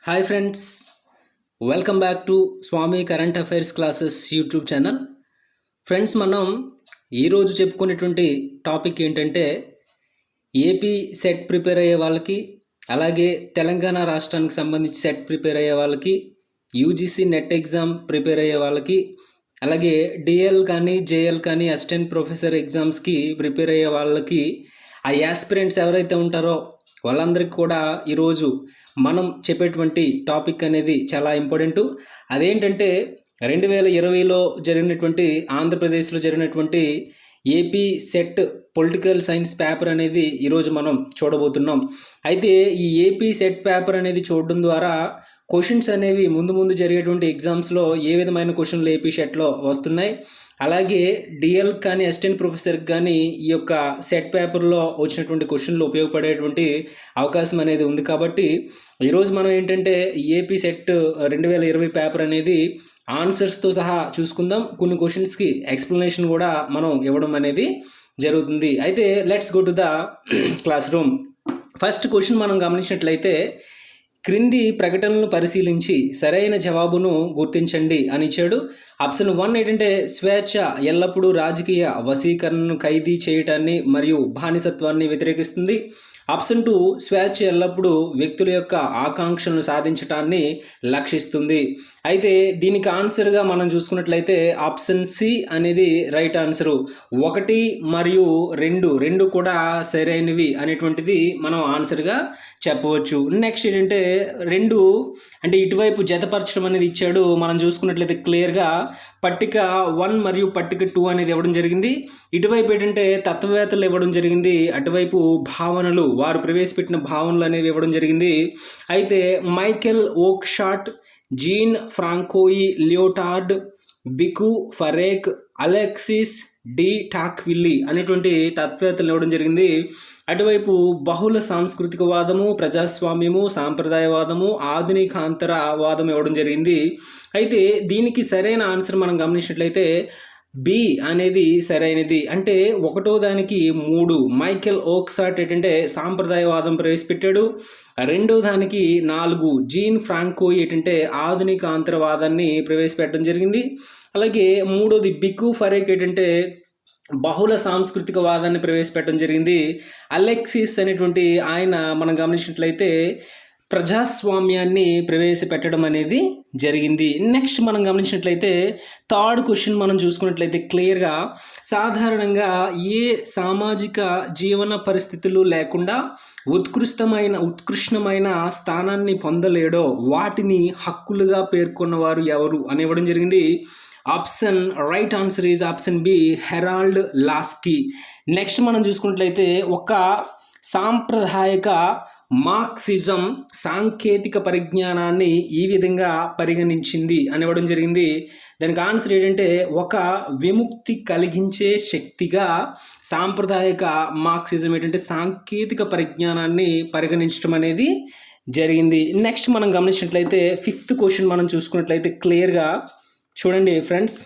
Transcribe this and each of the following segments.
Hi friends, welcome back to Swami current affairs classes YouTube channel. Friends, మనం ఈరోజు చెప్పుకునేటువంటి topic ఏంటంటే ఏపీ సెట్ ప్రిపేర్ అయ్యే వాళ్ళకి, అలాగే తెలంగాణ రాష్ట్రానికి సంబంధించి సెట్ ప్రిపేర్ అయ్యే వాళ్ళకి, యూజీసీ నెట్ ఎగ్జామ్ ప్రిపేర్ అయ్యే వాళ్ళకి, అలాగే డిఎల్ కానీ జేఎల్ కానీ అసిస్టెంట్ ప్రొఫెసర్ ఎగ్జామ్స్కి ప్రిపేర్ అయ్యే వాళ్ళకి, ఆ యాస్పిరెంట్స్ ఎవరైతే ఉంటారో వాళ్ళందరికీ కూడా ఈరోజు మనం చెప్పేటువంటి టాపిక్ అనేది చాలా ఇంపార్టెంటు. అదేంటంటే 2020లో జరిగినటువంటి ఆంధ్రప్రదేశ్లో జరిగినటువంటి AP set political science paper అనేది ఈరోజు మనం చూడబోతున్నాం. అయితే ఈ ఏపీ సెట్ పేపర్ అనేది చూడడం ద్వారా క్వశ్చన్స్ అనేవి ముందు జరిగేటువంటి ఎగ్జామ్స్లో ఏ విధమైన క్వశ్చన్లు ఏపీ సెట్లో వస్తున్నాయి, అలాగే డిఎల్ కానీ అసిస్టెంట్ ప్రొఫెసర్కి కానీ ఈ యొక్క సెట్ పేపర్లో వచ్చినటువంటి క్వశ్చన్లు ఉపయోగపడేటువంటి అవకాశం అనేది ఉంది. కాబట్టి ఈరోజు మనం ఏంటంటే ఏపీ సెట్ 2020 పేపర్ అనేది ఆన్సర్స్తో సహా చూసుకుందాం. కొన్ని క్వశ్చన్స్కి ఎక్స్ప్లెనేషన్ కూడా మనం ఇవ్వడం అనేది జరుగుతుంది. అయితే let's go to the class room. First question మనం గమనించినట్లయితే, క్రింది ప్రకటనలను పరిశీలించి సరైన జవాబును గుర్తించండి అని ఇచ్చాడు. ఆప్షన్ 1 ఏంటంటే స్వేచ్ఛ ఎల్లప్పుడూ రాజకీయ వశీకరణను ఖైదీ చేయటాన్ని మరియు బానిసత్వాన్ని వ్యతిరేకిస్తుంది. ఆప్షన్ 2 స్వేచ్ఛ ఎల్లప్పుడూ వ్యక్తుల యొక్క ఆకాంక్షలను సాధించటాన్ని లక్షిస్తుంది. అయితే దీనికి ఆన్సర్గా మనం చూసుకున్నట్లయితే ఆప్షన్ సి అనేది రైట్ ఆన్సరు. 1 మరియు 2 కూడా సరైనవి అనేటువంటిది మనం ఆన్సర్గా చెప్పవచ్చు. నెక్స్ట్ ఏంటంటే 2 అంటే ఇటువైపు జతపరచడం అనేది ఇచ్చాడు. మనం చూసుకున్నట్లయితే క్లియర్గా పట్టిక 1 మరియు పట్టిక 2 అనేది ఇవ్వడం జరిగింది. ఇటువైపు ఏంటంటే తత్వవేత్తలు ఇవ్వడం జరిగింది, అటువైపు భావనలు, వారు ప్రవేశపెట్టిన భావనలు అనేవి ఇవ్వడం జరిగింది. అయితే Michael Oakeshott, Jean Francois Lyotard, Bhikhu Parekh, Alexis de Tocqueville అనేటువంటి తత్వవేత్తలు ఇవ్వడం జరిగింది. అటువైపు బహుళ సాంస్కృతికవాదము, ప్రజాస్వామ్యము, సాంప్రదాయవాదము, ఆధునికాంతరవాదం ఇవ్వడం జరిగింది. అయితే దీనికి సరైన ఆన్సర్ మనం గమనించినట్లయితే బి అనేది సరైనది. అంటే 1వ దానికి 3 మైకెల్ ఓక్సాట్ ఏంటంటే సాంప్రదాయవాదం ప్రవేశపెట్టాడు. 2వ దానికి 4 జీన్ ఫ్రాంకోయి ఏంటంటే ఆధునిక అంతర్వాదాన్ని ప్రవేశపెట్టడం జరిగింది. అలాగే 3వది బికు ఫరేక్ ఏంటంటే బహుళ సాంస్కృతిక వాదాన్ని ప్రవేశపెట్టడం జరిగింది. అలెక్సిస్ అనేటువంటి ఆయన మనం గమనించినట్లయితే ప్రజాస్వామ్యాన్ని ప్రవేశపెట్టడం అనేది జరిగింది. నెక్స్ట్ మనం గమనించినట్లయితే థర్డ్ క్వశ్చన్ మనం చూసుకున్నట్లయితే క్లియర్గా, సాధారణంగా ఏ సామాజిక జీవన పరిస్థితులు లేకుండా ఉత్కృష్టమైన స్థానాన్ని పొందలేడో వాటిని హక్కులుగా పేర్కొన్నవారు ఎవరు అని ఇవ్వడం జరిగింది. Option right answer is option B, Harold Laski. Next మనం చూసుకున్నట్లయితే ఒక సాంప్రదాయక మార్క్సిజం సాంకేతిక పరిజ్ఞానాన్ని ఈ విధంగా పరిగణించింది అని ఇవ్వడం జరిగింది. దానికి ఆన్సర్ ఏంటంటే ఒక విముక్తి కలిగించే శక్తిగా సాంప్రదాయక మార్క్సిజం ఏంటంటే సాంకేతిక పరిజ్ఞానాన్ని పరిగణించడం అనేది జరిగింది. నెక్స్ట్ మనం గమనించినట్లయితే 5th క్వశ్చన్ మనం చూసుకున్నట్లయితే క్లియర్గా చూడండి ఫ్రెండ్స్.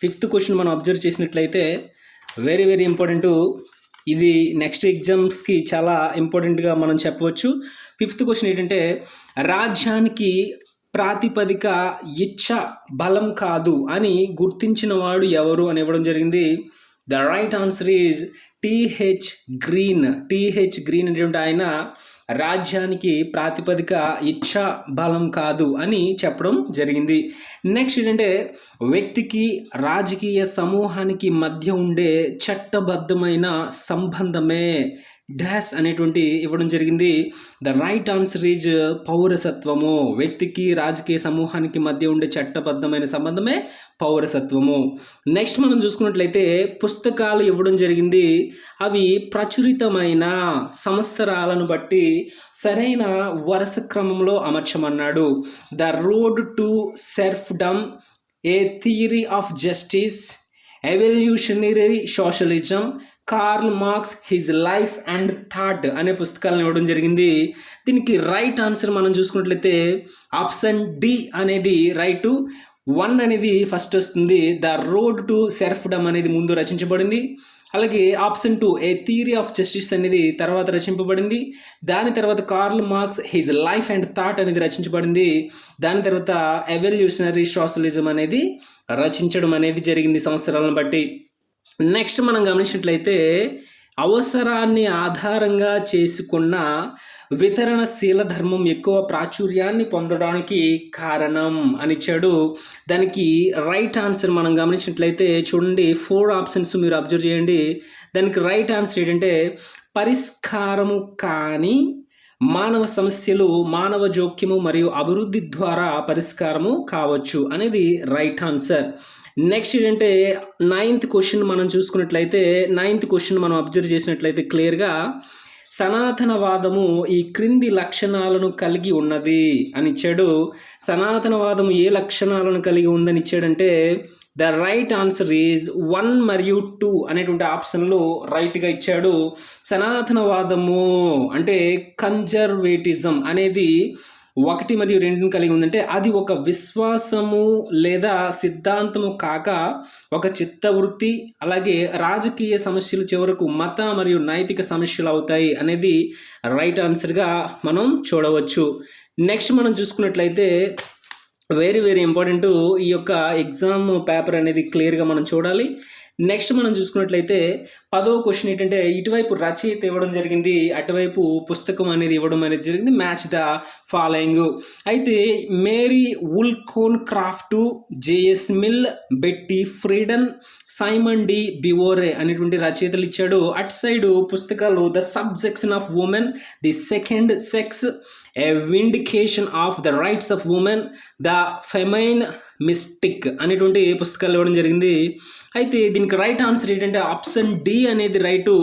5th క్వశ్చన్ మనం అబ్జర్వ్ చేసినట్లయితే వెరీ ఇంపార్టెంట్. ఇది నెక్స్ట్ ఎగ్జామ్స్కి చాలా ఇంపార్టెంట్గా మనం చెప్పవచ్చు. 5th క్వశ్చన్ ఏంటంటే రాజ్యానికి ప్రాతిపదిక ఇచ్చ బలం కాదు అని గుర్తించిన వాడు ఎవరు అని ఇవ్వడం జరిగింది. The right answer is T H green. T H green అనేటువంటి ఆయన రాజ్యానికి ప్రాతిపదిక ఇచ్చా బలం కాదు అని చెప్పడం జరిగింది. నెక్స్ట్ ఏంటంటే వ్యక్తికి రాజకీయ సమూహానికి మధ్య ఉండే చట్టబద్ధమైన సంబంధమే డాష్ అనేటువంటి ఇవ్వడం జరిగింది. ద రైట్ ఆన్సర్ ఈజ్ పౌరసత్వము. వ్యక్తికి రాజకీయ సమూహానికి మధ్య ఉండే చట్టబద్ధమైన సంబంధమే పౌరసత్వము. నెక్స్ట్ మనం చూసుకున్నట్లయితే పుస్తకాలు ఇవ్వడం జరిగింది. అవి ప్రచురితమైన సంవత్సరాలను బట్టి సరైన వరుస క్రమంలో అమర్చమన్నాడు. The road to serfdom, a theory of justice, evolutionary socialism, Karl Marx, his life and thought అనే పుస్తకాలను ఇవ్వడం జరిగింది. దీనికి రైట్ ఆన్సర్ మనం చూసుకున్నట్లయితే ఆప్షన్ డి అనేది రైటు. 1 అనేది ఫస్ట్ వస్తుంది. ద రోడ్ టు సెర్ఫ్డమ్ అనేది ముందు రచించబడింది. అలాగే option 2 A theory of justice అనేది తర్వాత రచింపబడింది. దాని తర్వాత curl Marx his life and thought అనేది రచించబడింది. దాని తర్వాత ఎవల్యూషనరీ సోషలిజం అనేది రచించడం అనేది జరిగింది సంవత్సరాలను బట్టి. నెక్స్ట్ మనం గమనించినట్లయితే అవసరాన్ని ఆధారంగా చేసుకున్న వితరణశీల ధర్మం ఎక్కువ ప్రాచుర్యాన్ని పొందడానికి కారణం అని ఇచ్చాడు. దానికి రైట్ ఆన్సర్ మనం గమనించినట్లయితే చూడండి, 4 ఆప్షన్స్ మీరు అబ్జర్వ్ చేయండి. దానికి రైట్ ఆన్సర్ ఏంటంటే పరిష్కారము కాని మానవ సమస్యలు మానవ జోక్యము మరియు అభివృద్ధి ద్వారా పరిష్కారము కావచ్చు అనేది రైట్ ఆన్సర్. నెక్స్ట్ ఏంటంటే 9th క్వశ్చన్ మనం చూసుకున్నట్లయితే 9th క్వశ్చన్ మనం అబ్జర్వ్ చేసినట్లయితే క్లియర్గా సనాతనవాదము ఈ క్రింది లక్షణాలను కలిగి ఉన్నది అని ఇచ్చాడు. సనాతనవాదము ఏ లక్షణాలను కలిగి ఉందని ఇచ్చాడంటే ద రైట్ ఆన్సర్ ఈజ్ 1 మరియు 2 అనేటువంటి ఆప్షన్లు రైట్గా ఇచ్చాడు. సనాతనవాదము అంటే కన్జర్వేటిజం అనేది 1 మరియు 2ని కలిగి ఉందంటే అది ఒక విశ్వాసము లేదా సిద్ధాంతము కాక ఒక చిత్తవృత్తి, అలాగే రాజకీయ సమస్యలు చివరకు మత మరియు నైతిక సమస్యలు అవుతాయి అనేది రైట్ ఆన్సర్గా మనం చూడవచ్చు. నెక్స్ట్ మనం చూసుకున్నట్లయితే వెరీ వెరీ ఇంపార్టెంట్ ఈ యొక్క ఎగ్జామ్ పేపర్ అనేది క్లియర్గా మనం చూడాలి. నెక్స్ట్ మనం చూసుకున్నట్లయితే 10వ క్వశ్చన్ ఏంటంటే ఇటువైపు రచయిత ఇవ్వడం జరిగింది, అటువైపు పుస్తకం అనేది ఇవ్వడం అనేది జరిగింది. Match the following. అయితే మేరీ వుల్కోన్క్రాఫ్ట్, జేఎస్ మిల్, బెట్టి ఫ్రీడన్, సైమన్ డి బివోరే అనేటువంటి రచయితలు ఇచ్చాడు. అటు సైడ్ పుస్తకాలు the subjection of women, the second sex, a vindication of the rights of women, the feminine mystique అనేటువంటి పుస్తకాలు ఇవ్వడం జరిగింది. అయితే దీనికి రైట్ ఆన్సర్ ఏంటంటే ఆప్షన్ డి అనేది రైటు.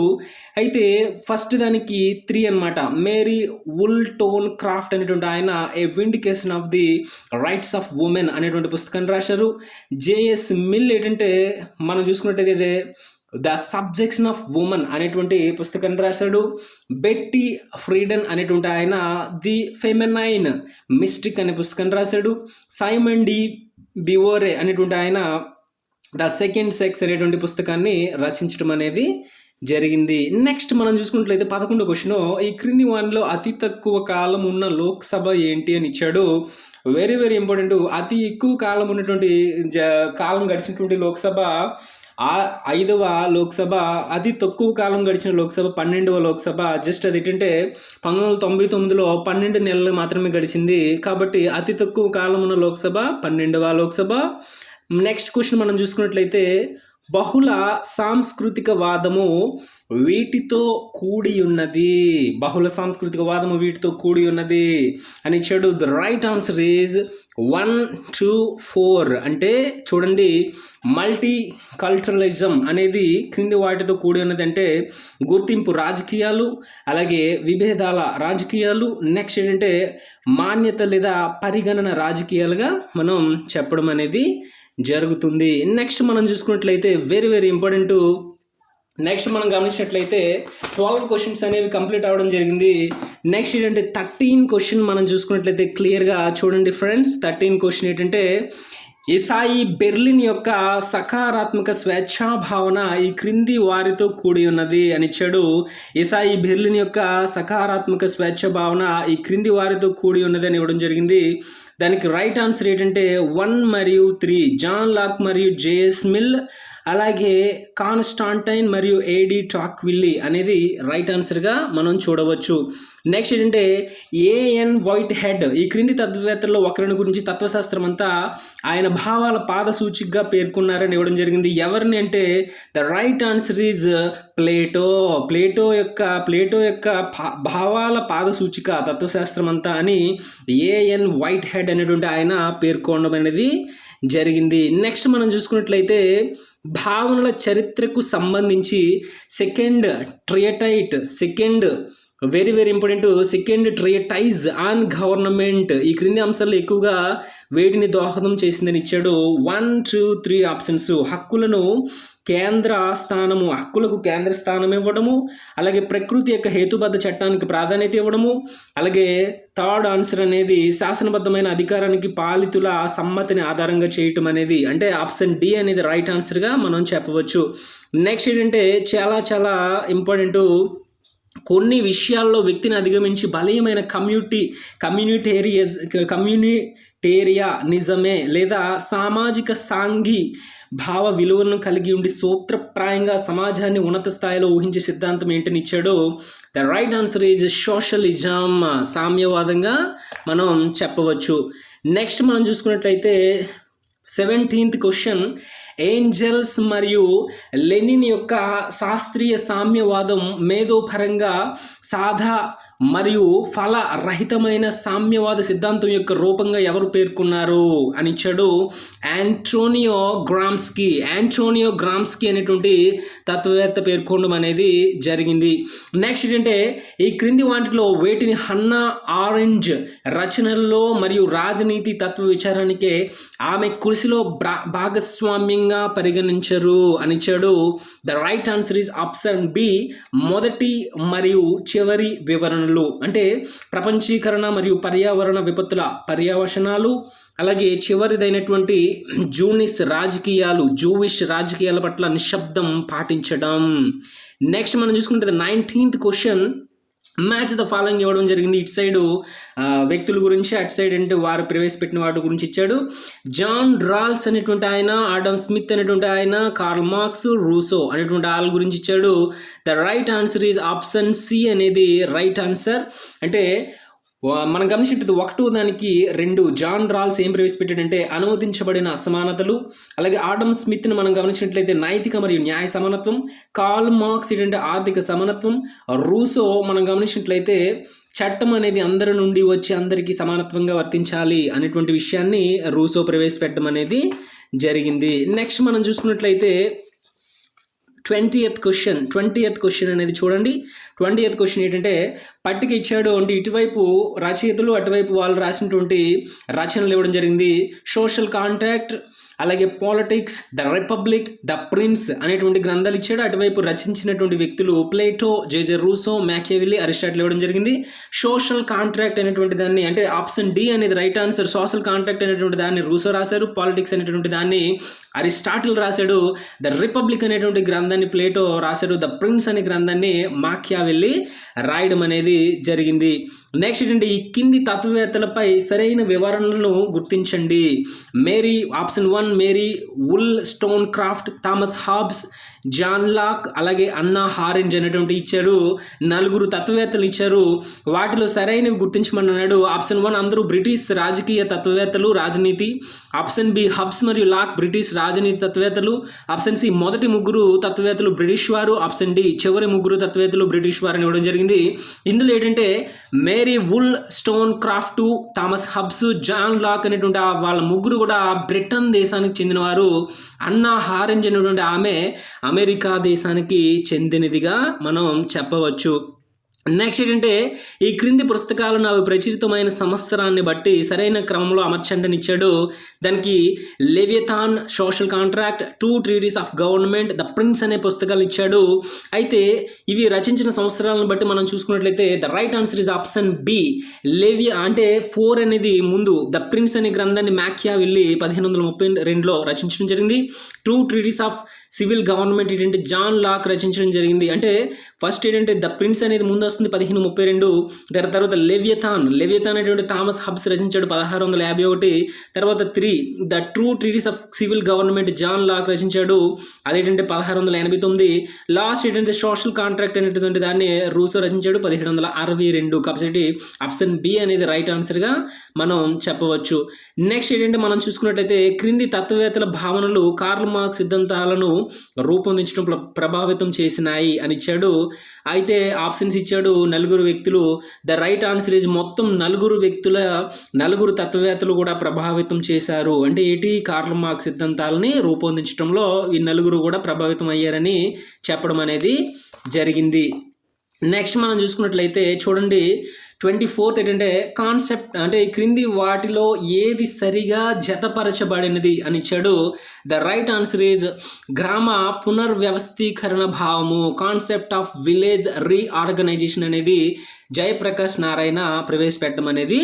అయితే ఫస్ట్ దానికి 3 అనమాట. మేరీ వుల్టోన్ క్రాఫ్ట్ అనేటువంటి ఆయన a vindication of the rights of women అనేటువంటి పుస్తకాన్ని రాశారు. జేఎస్ మిల్ ఏంటంటే మనం చూసుకున్నట్టయితే ద సబ్జెక్షన్ ఆఫ్ ఉమెన్ అనేటువంటి పుస్తకాన్ని రాశాడు. బెట్టి ఫ్రీడన్ అనేటువంటి ఆయన ది ఫెమినైన్ మిస్టిక్ అనే పుస్తకాన్ని రాశాడు. సైమన్ డి బివోరే అనేటువంటి ఆయన ద సెకండ్ సెక్స్ అనేటువంటి పుస్తకాన్ని రచించడం అనేది జరిగింది. నెక్స్ట్ మనం చూసుకున్నట్లయితే 11వ క్వశ్చన్ ఈ క్రింది వానిలో అతి తక్కువ కాలం ఉన్న లోక్సభ ఏంటి అని ఇచ్చాడు. Very very important. అతి ఎక్కువ కాలం ఉన్నటువంటి కాలం గడిచినటువంటి లోక్సభ 5వ లోక్సభ, అతి తక్కువ కాలం గడిచిన లోక్సభ 12వ లోక్సభ. జస్ట్ అది ఏంటంటే 1999లో 12 నెలలు మాత్రమే గడిచింది. కాబట్టి అతి తక్కువ కాలం ఉన్న లోక్సభ 12వ లోక్సభ. నెక్స్ట్ క్వశ్చన్ మనం చూసుకున్నట్లయితే బహుళ సాంస్కృతిక వాదము వీటితో కూడి ఉన్నది. బహుళ సాంస్కృతిక వాదము వీటితో కూడి ఉన్నది అని ఇచ్చాడు. The right answer is 1, 2, 4. అంటే చూడండి, మల్టీ కల్చరలిజం అనేది క్రింది వాటితో కూడి ఉన్నది. అంటే గుర్తింపు రాజకీయాలు, అలాగే విభేదాల రాజకీయాలు, నెక్స్ట్ ఏంటంటే మాన్యత లేదా పరిగణన రాజకీయాలుగా మనం చెప్పడం అనేది జరుగుతుంది. నెక్స్ట్ మనం చూసుకున్నట్లయితే వెరీ వెరీ ఇంపార్టెంట్. నెక్స్ట్ మనం గమనించినట్లయితే 12 క్వశ్చన్స్ అనేవి కంప్లీట్ అవ్వడం జరిగింది. నెక్స్ట్ ఏంటంటే 13 క్వశ్చన్ మనం చూసుకున్నట్లయితే క్లియర్గా చూడండి ఫ్రెండ్స్. 13 క్వశ్చన్ ఏంటంటే ఇసాయి బెర్లిన్ యొక్క సకారాత్మక స్వేచ్ఛా భావన ఈ క్రింది వారితో కూడి ఉన్నది అని ఇచ్చాడు. ఇసాయి బెర్లిన్ యొక్క సకారాత్మక స్వేచ్ఛ భావన ఈ క్రింది వారితో కూడి ఉన్నది అని ఇవ్వడం జరిగింది. దానికి రైట్ ఆన్సర్ ఏంటంటే 1 మరియు 3 జాన్ లాక్ మరియు జేఎస్ మిల్, అలాగే కాన్స్టాంటైన్ మరియు ఏడి టాక్విల్లీ అనేది రైట్ ఆన్సర్గా మనం చూడవచ్చు. నెక్స్ట్ ఏంటంటే ఏఎన్ వైట్ హెడ్ ఈ క్రింది తత్వవేత్తల్లో ఒకరిని గురించి తత్వశాస్త్రం అంతా ఆయన భావాల పాదసూచికగా పేర్కొన్నారని ఇవ్వడం జరిగింది. ఎవరిని అంటే the right answer is Plato. Plato యొక్క భావాల పాదసూచిక తత్వశాస్త్రం అంతా అని ఏఎన్ వైట్ హెడ్ అనేటువంటి ఆయన పేర్కొనడం అనేది జరిగింది. నెక్స్ట్ మనం చూసుకున్నట్లయితే భావనల చరిత్రకు సంబంధించి second very very important. Second, ట్రియటైజ్ on government. ఈ క్రింది అంశాల్లో ఎక్కువగా వేటిని దోహదం చేసిందని ఇచ్చాడు. 1, 2, 3 ఆప్షన్స్. హక్కులకు కేంద్ర స్థానం ఇవ్వడము, అలాగే ప్రకృతి యొక్క హేతుబద్ధ చట్టానికి ప్రాధాన్యత ఇవ్వడము, అలాగే థర్డ్ ఆన్సర్ అనేది శాసనబద్ధమైన అధికారానికి పాలితుల సమ్మతిని ఆధారంగా చేయటం అనేది, అంటే ఆప్షన్ డి అనేది రైట్ ఆన్సర్గా మనం చెప్పవచ్చు. నెక్స్ట్ ఏంటంటే చాలా చాలా ఇంపార్టెంట్, కొన్ని విషయాల్లో వ్యక్తిని అధిగమించి బలీయమైన కమ్యూనిటేరియనిజమే లేదా సామాజిక సాంఘీ భావ విలువలను కలిగి ఉండి సూత్రప్రాయంగా సమాజాన్ని ఉన్నత స్థాయిలో ఊహించే సిద్ధాంతం ఏంటని ఇచ్చాడో the right answer is socialism. సామ్యవాదంగా మనం చెప్పవచ్చు. నెక్స్ట్ మనం చూసుకున్నట్లయితే 17th క్వశ్చన్, ఏంజెల్స్ మరియు లెనిన్ యొక్క శాస్త్రీయ సామ్యవాదం మేధోపరంగా సాదా మరియు ఫలరహితమైన సామ్యవాద సిద్ధాంతం యొక్క రూపంగా ఎవరు పేర్కొన్నారు అని ఇచ్చాడు. ఆంటోనియో గ్రామ్స్కీ అనేటువంటి తత్వవేత్త పేర్కొనడం అనేది జరిగింది. నెక్స్ట్ ఏంటంటే ఈ క్రింది వాటిలో వేటిని హన్నా ఆరెంజ్ రచనల్లో మరియు రాజనీతి తత్వ విచారానికే ఆమె కృషిలో భాగస్వామ్యంగా పరిగణించరు అని ఇచ్చాడు. The right answer is option B, మొదటి మరియు చివరి వివరణలు. అంటే ప్రపంచీకరణ మరియు పర్యావరణ విపత్తుల పర్యవసనాలు, అలాగే చివరిదైనటువంటి జూవిష్ రాజకీయాల పట్ల నిశ్శబ్దం పాటించడం. నెక్స్ట్ మనం చూసుకుంటే 19th question, match the following ఇవ్వడం జరిగింది. ఇటు సైడు వ్యక్తుల గురించి, అటు సైడ్ అంటే వారు ప్రవేశపెట్టిన వాటి గురించి ఇచ్చాడు. జాన్ రాల్స్ అనేటువంటి ఆయన, ఆడమ్ స్మిత్ అనేటువంటి ఆయన, కార్ల్ మార్క్స్, రూసో అనేటువంటి వాళ్ళ గురించి ఇచ్చాడు. The right answer is option C అనేది రైట్ ఆన్సర్. అంటే మనం గమనించినట్టు 1వ దానికి 2 జాన్ రాల్స్ ఏం ప్రవేశపెట్టాడంటే అనుమతించబడిన అసమానతలు, అలాగే ఆడమ్ స్మిత్ని మనం గమనించినట్లయితే నైతిక మరియు న్యాయ సమానత్వం, కార్ల్ మార్క్స్ ఏంటంటే ఆర్థిక సమానత్వం, రూసో మనం గమనించినట్లయితే చట్టం అనేది అందరి నుండి వచ్చి అందరికీ సమానత్వంగా వర్తించాలి అనేటువంటి విషయాన్ని రూసో ప్రవేశపెట్టడం అనేది జరిగింది. నెక్స్ట్ మనం చూసుకున్నట్లయితే 20th క్వశ్చన్ అనేది చూడండి. 20th క్వశ్చన్ ఏంటంటే పట్టిక ఇచ్చాడు అంటే ఇటువైపు రచయితలు, అటువైపు వాళ్ళు రాసినటువంటి రచనలు ఇవ్వడం జరిగింది. సోషల్ కాంట్రాక్ట్, అలాగే politics, the republic, the prince అనేటువంటి గ్రంథాలు ఇచ్చాడు. అటువైపు రచించినటువంటి వ్యక్తులు ప్లేటో, జేజే రూసో, మ్యాకియావెల్లి, అరిస్టాటిల్ ఇవ్వడం జరిగింది. సోషల్ కాంట్రాక్ట్ అనేటువంటి దాన్ని, అంటే ఆప్షన్ డి అనేది రైట్ ఆన్సర్. సోషల్ కాంట్రాక్ట్ అనేటువంటి దాన్ని రూసో రాశారు, పాలిటిక్స్ అనేటువంటి దాన్ని అరిస్టాటిల్ రాశాడు, ద రిపబ్లిక్ అనేటువంటి గ్రంథాన్ని ప్లేటో రాశాడు, ద ప్రిన్స్ అనే గ్రంథాన్ని మాకియావెల్లి రాయడం అనేది జరిగింది. నెక్స్ట్ ఏంటంటే ఈ కింది తత్వవేత్తలపై సరైన వివరణలను గుర్తించండి. Option 1 Mary Wollstonecraft, Thomas Hobbes, John Locke, అలాగే అన్నా హారెంజ్ అనేటువంటి ఇచ్చారు. 4 తత్వవేత్తలు ఇచ్చారు. వాటిలో సరైనవి గుర్తించమన్నాడు. ఆప్షన్ 1 అందరూ బ్రిటిష్ రాజకీయ తత్వవేత్తలు, రాజనీతి. ఆప్షన్ బి హబ్స్ మరియు లాక్ బ్రిటిష్ రాజనీతి తత్వవేత్తలు. ఆప్షన్ సి మొదటి 3 తత్వవేత్తలు బ్రిటిష్ వారు. ఆప్షన్ డి చివరి 3 తత్వవేత్తలు బ్రిటిష్ వారు అని ఇవ్వడం జరిగింది. ఇందులో ఏంటంటే Mary Wollstonecraft, Thomas Hobbes, John Locke అనేటువంటి వాళ్ళ 3 కూడా బ్రిటన్ దేశానికి చెందినవారు. అన్నా హారెంజ్ అనేటువంటి ఆమె అమెరికా దేశానికి చెందినదిగా మనం చెప్పవచ్చు. నెక్స్ట్ ఏంటంటే ఈ క్రింది పుస్తకాలను అవి ప్రచురితమైన సంవత్సరాన్ని బట్టి సరైన క్రమంలో అమర్చండనిచ్చాడు. దానికి Leviathan, social contract, 2 treatise of government, the prince అనే పుస్తకాలు ఇచ్చాడు. అయితే ఇవి రచించిన సంవత్సరాలను బట్టి మనం చూసుకున్నట్లయితే the right answer is option B, అంటే 4 అనేది ముందు. ద ప్రిన్స్ అనే గ్రంథాన్ని మాకియావెల్లి 1532లో రచించడం జరిగింది. 2 ట్రీటీస్ ఆఫ్ సివిల్ గవర్నమెంట్ ఏంటంటే జాన్ లాక్ రచించడం జరిగింది. అంటే ఫస్ట్ ఏంటంటే ద ప్రిన్స్ అనేది ముందు వస్తుంది 1532. తర్వాత లెవియథాన్ అనేటువంటి థామస్ హబ్స్ రచించాడు 1651. తర్వాత 3 the true treatise of civil government John Locke రచించాడు, అదేంటంటే 1689. లాస్ట్ ఏంటంటే సోషల్ కాంట్రాక్ట్ అనేటువంటి దాన్ని రూసో రచించాడు 1762. కాబట్టి ఆప్షన్ బి అనేది రైట్ ఆన్సర్గా మనం చెప్పవచ్చు. నెక్స్ట్ ఏంటంటే మనం చూసుకున్నట్లయితే క్రింది తత్వవేత్తల భావనలు కార్ల్ మార్క్స్ సిద్ధాంతాలను రూపొందించడం ప్రభావితం చేసినాయి అని ఇచ్చాడు. అయితే ఆప్షన్స్ ఇచ్చాడు 4 వ్యక్తులు. ద రైట్ ఆన్సర్ ఈజ్ మొత్తం 4 తత్వవేత్తలు కూడా ప్రభావితం చేశారు. అంటే కార్ల్ మార్క్స్ సిద్ధాంతాలని రూపొందించడంలో ఈ 4 కూడా ప్రభావితం అయ్యారని చెప్పడం అనేది జరిగింది. నెక్స్ట్ మనం చూసుకున్నట్లయితే చూడండి 24th ఏంటంటే కాన్సెప్ట్ అంటే ఈ క్రింది వాటిలో ఏది సరిగా జతపరచబడినది అని ఇచ్చాడు. ద రైట్ ఆన్సర్ ఈజ్ గ్రామ పునర్వ్యవస్థీకరణ భావము, కాన్సెప్ట్ ఆఫ్ విలేజ్ రీఆర్గనైజేషన్ అనేది జయప్రకాష్ నారాయణ ప్రవేశపెట్టడం అనేది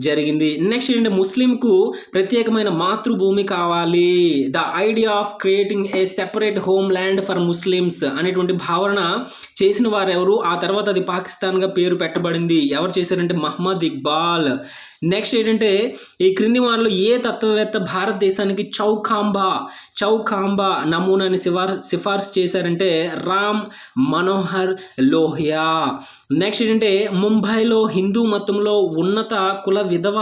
జరిగింది. నెక్స్ట్ ఏంటంటే ముస్లింకు ప్రత్యేకమైన మాతృభూమి కావాలి, the idea of creating a separate home land for Muslims అనేటువంటి భావన చేసిన వారు ఎవరు, ఆ తర్వాత అది పాకిస్తాన్గా పేరు పెట్టబడింది. ఎవరు చేశారంటే మహమ్మద్ ఇక్బాల్. నెక్స్ట్ ఏంటంటే ఈ క్రింది వారిలో ఏ తత్వవేత్త భారతదేశానికి చౌకాంబా నమూనాని సిఫార్సు చేశారంటే రామ్ మనోహర్ లోహియా. నెక్స్ట్ ఏంటంటే ముంబైలో హిందూ మతంలో ఉన్నత కుల విధవ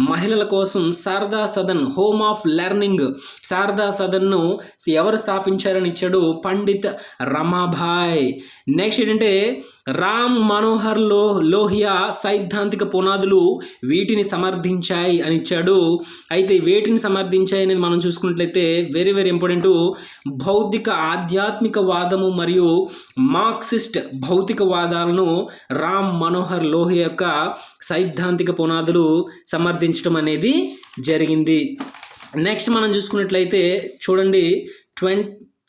మహిళల కోసం Sharada Sadan home of learning, Sharada సదన్ను ఎవరు స్థాపించారని ఇచ్చాడు, పండిత్ రమాభాయ్. నెక్స్ట్ ఏంటంటే రామ్ మనోహర్ లోహియా సైద్ధాంతిక పునాదులు వీటిని సమర్థించాయి అని ఇచ్చాడు. అయితే వేటిని సమర్థించాయి అనేది మనం చూసుకున్నట్లయితే వెరీ వెరీ ఇంపార్టెంట్, భౌతిక ఆధ్యాత్మిక వాదము మరియు మార్క్సిస్ట్ భౌతికవాదాలను రామ్ మనోహర్ లోహియా యొక్క సైద్ధాంతిక పునాదులు సమర్థించడం అనేది జరిగింది. నెక్స్ట్ మనం చూసుకున్నట్లయితే చూడండి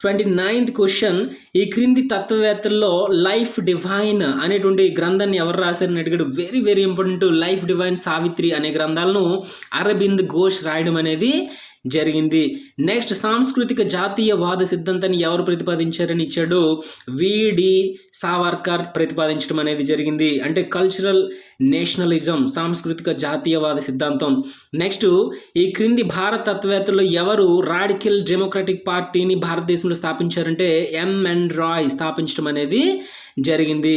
29th క్వశ్చన్, ఈ క్రింది తత్వవేత్తల్లో లైఫ్ డివైన్ అనేటువంటి గ్రంథాన్ని ఎవరు రాశారని అడిగాడు. Very very important, life divine Savitri అనే గ్రంథాలను అరబింద్ ఘోష్ రాయడం అనేది జరిగింది. నెక్స్ట్ సాంస్కృతిక జాతీయవాద సిద్ధాంతాన్ని ఎవరు ప్రతిపాదించారని ఇచ్చాడు, విడి సావర్కర్ ప్రతిపాదించడం అనేది జరిగింది. అంటే కల్చరల్ నేషనలిజం, సాంస్కృతిక జాతీయవాద సిద్ధాంతం. నెక్స్ట్ ఈ క్రింది భారత తత్వవేత్తలు ఎవరు రాడికల్ డెమోక్రటిక్ పార్టీని భారతదేశంలో స్థాపించారంటే ఎంఎన్ రాయ్ స్థాపించడం అనేది జరిగింది.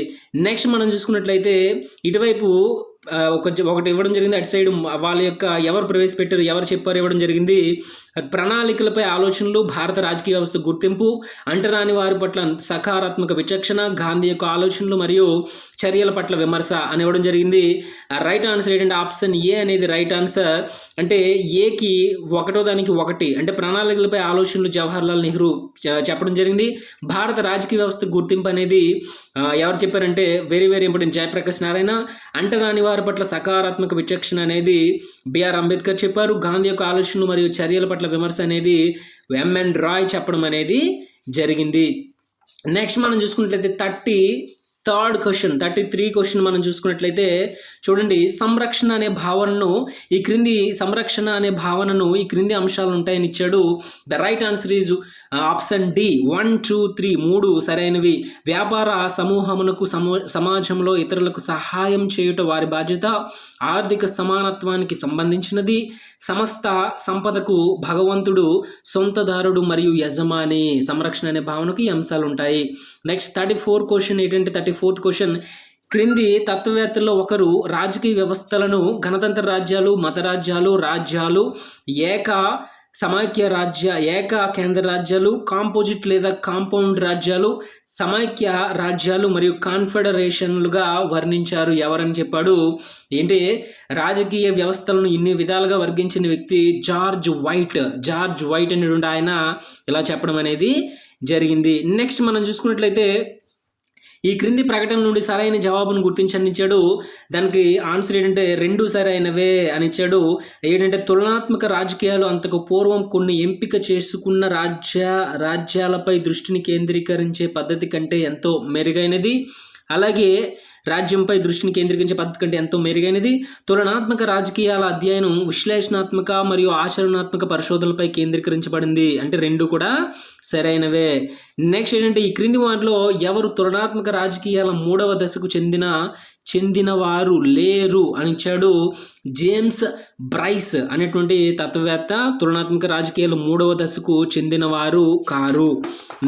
నెక్స్ట్ మనం చూసుకున్నట్లయితే ఇటువైపు ఒకటి ఇవ్వడం జరిగింది, అటు సైడ్ వాళ్ళ యొక్క ఎవరు ప్రవేశపెట్టారు, ఎవరు చెప్పారు ఇవ్వడం జరిగింది. ప్రణాళికలపై ఆలోచనలు, భారత రాజకీయ వ్యవస్థ గుర్తింపు, అంటరాని వారి పట్ల సకారాత్మక విచక్షణ, గాంధీ యొక్క ఆలోచనలు మరియు చర్యల పట్ల విమర్శ అని ఇవ్వడం జరిగింది. రైట్ ఆన్సర్ ఏంటంటే ఆప్షన్ ఏ అనేది రైట్ ఆన్సర్. అంటే ఏకి ఒకటో దానికి ఒకటి, అంటే ప్రణాళికలపై ఆలోచనలు జవహర్లాల్ నెహ్రూ చెప్పడం జరిగింది. భారత రాజకీయ వ్యవస్థ గుర్తింపు అనేది ఎవరు చెప్పారంటే very very important Jayaprakash Narayana. అంటరాని వారి పట్ల సకారాత్మక విచక్షణ అనేది బిఆర్ అంబేద్కర్ చెప్పారు. గాంధీ యొక్క ఆలోచనలు మరియు చర్యల పట్ల విమర్శ అనేది ఎంఎన్ రాయ్ చెప్పడం అనేది జరిగింది. నెక్స్ట్ మనం చూసుకున్నట్లయితే 33 క్వశ్చన్ మనం చూసుకున్నట్లయితే చూడండి, సంరక్షణ అనే భావనను ఈ క్రింది అంశాలు ఉంటాయని ఇచ్చాడు. The right answer is option D 1, 2, 3 3 సరైనవి. వ్యాపార సమూహమునకు సమాజంలో ఇతరులకు సహాయం చేయుట వారి బాధ్యత, ఆర్థిక సమానత్వానికి సంబంధించినది, సమస్త సంపదకు భగవంతుడు సొంతదారుడు మరియు యజమాని. సంరక్షణ అనే భావనకు ఈ అంశాలు ఉంటాయి. నెక్స్ట్ 34 క్వశ్చన్ ఏంటంటే 34th క్వశ్చన్, క్రింది తత్వవేత్తల్లో ఒకరు రాజకీయ వ్యవస్థలను గణతంత్ర రాజ్యాలు, మత రాజ్యాలు, రాజ్యాలు, ఏక కేంద్ర రాజ్యాలు, కాంపోజిట్ లేదా కాంపౌండ్ రాజ్యాలు, సమైక్య రాజ్యాలు మరియు కాన్ఫెడరేషన్లుగా వర్ణించారు ఎవరని చెప్పాడు. ఏంటి రాజకీయ వ్యవస్థలను ఇన్ని విధాలుగా వర్గించిన వ్యక్తి జార్జ్ వైట్ అనేటువంటి ఆయన ఇలా చెప్పడం అనేది జరిగింది. నెక్స్ట్ మనం చూసుకున్నట్లయితే ఈ క్రింది ప్రకటన నుండి సరైన జవాబును గుర్తించని ఇచ్చాడు. దానికి ఆన్సర్ ఏంటంటే 2 సరైనవే అని ఇచ్చాడు. ఏంటంటే తులనాత్మక రాజకీయాలు అంతకు పూర్వం కొన్ని ఎంపిక చేసుకున్న రాజ్యాలపై దృష్టిని కేంద్రీకరించే పద్ధతి కంటే ఎంతో మెరుగైనది. అలాగే రాజ్యంపై దృష్టిని కేంద్రీకరించే పద్ధతి కంటే ఎంతో మెరుగైనది. తులనాత్మక రాజకీయాల అధ్యయనం విశ్లేషణాత్మక మరియు ఆచరణాత్మక పరిశోధనలపై కేంద్రీకరించబడింది. అంటే 2 కూడా సరైనవే. నెక్స్ట్ ఏంటంటే ఈ క్రింది వాటిలో ఎవరు తులనాత్మక రాజకీయాల 3వ దశకు చెందినవారు లేరు అని ఇచ్చాడు. జేమ్స్ బ్రైస్ అనేటువంటి తత్వవేత్త తులనాత్మక రాజకీయాలు 3వ దశకు చెందినవారు కారు.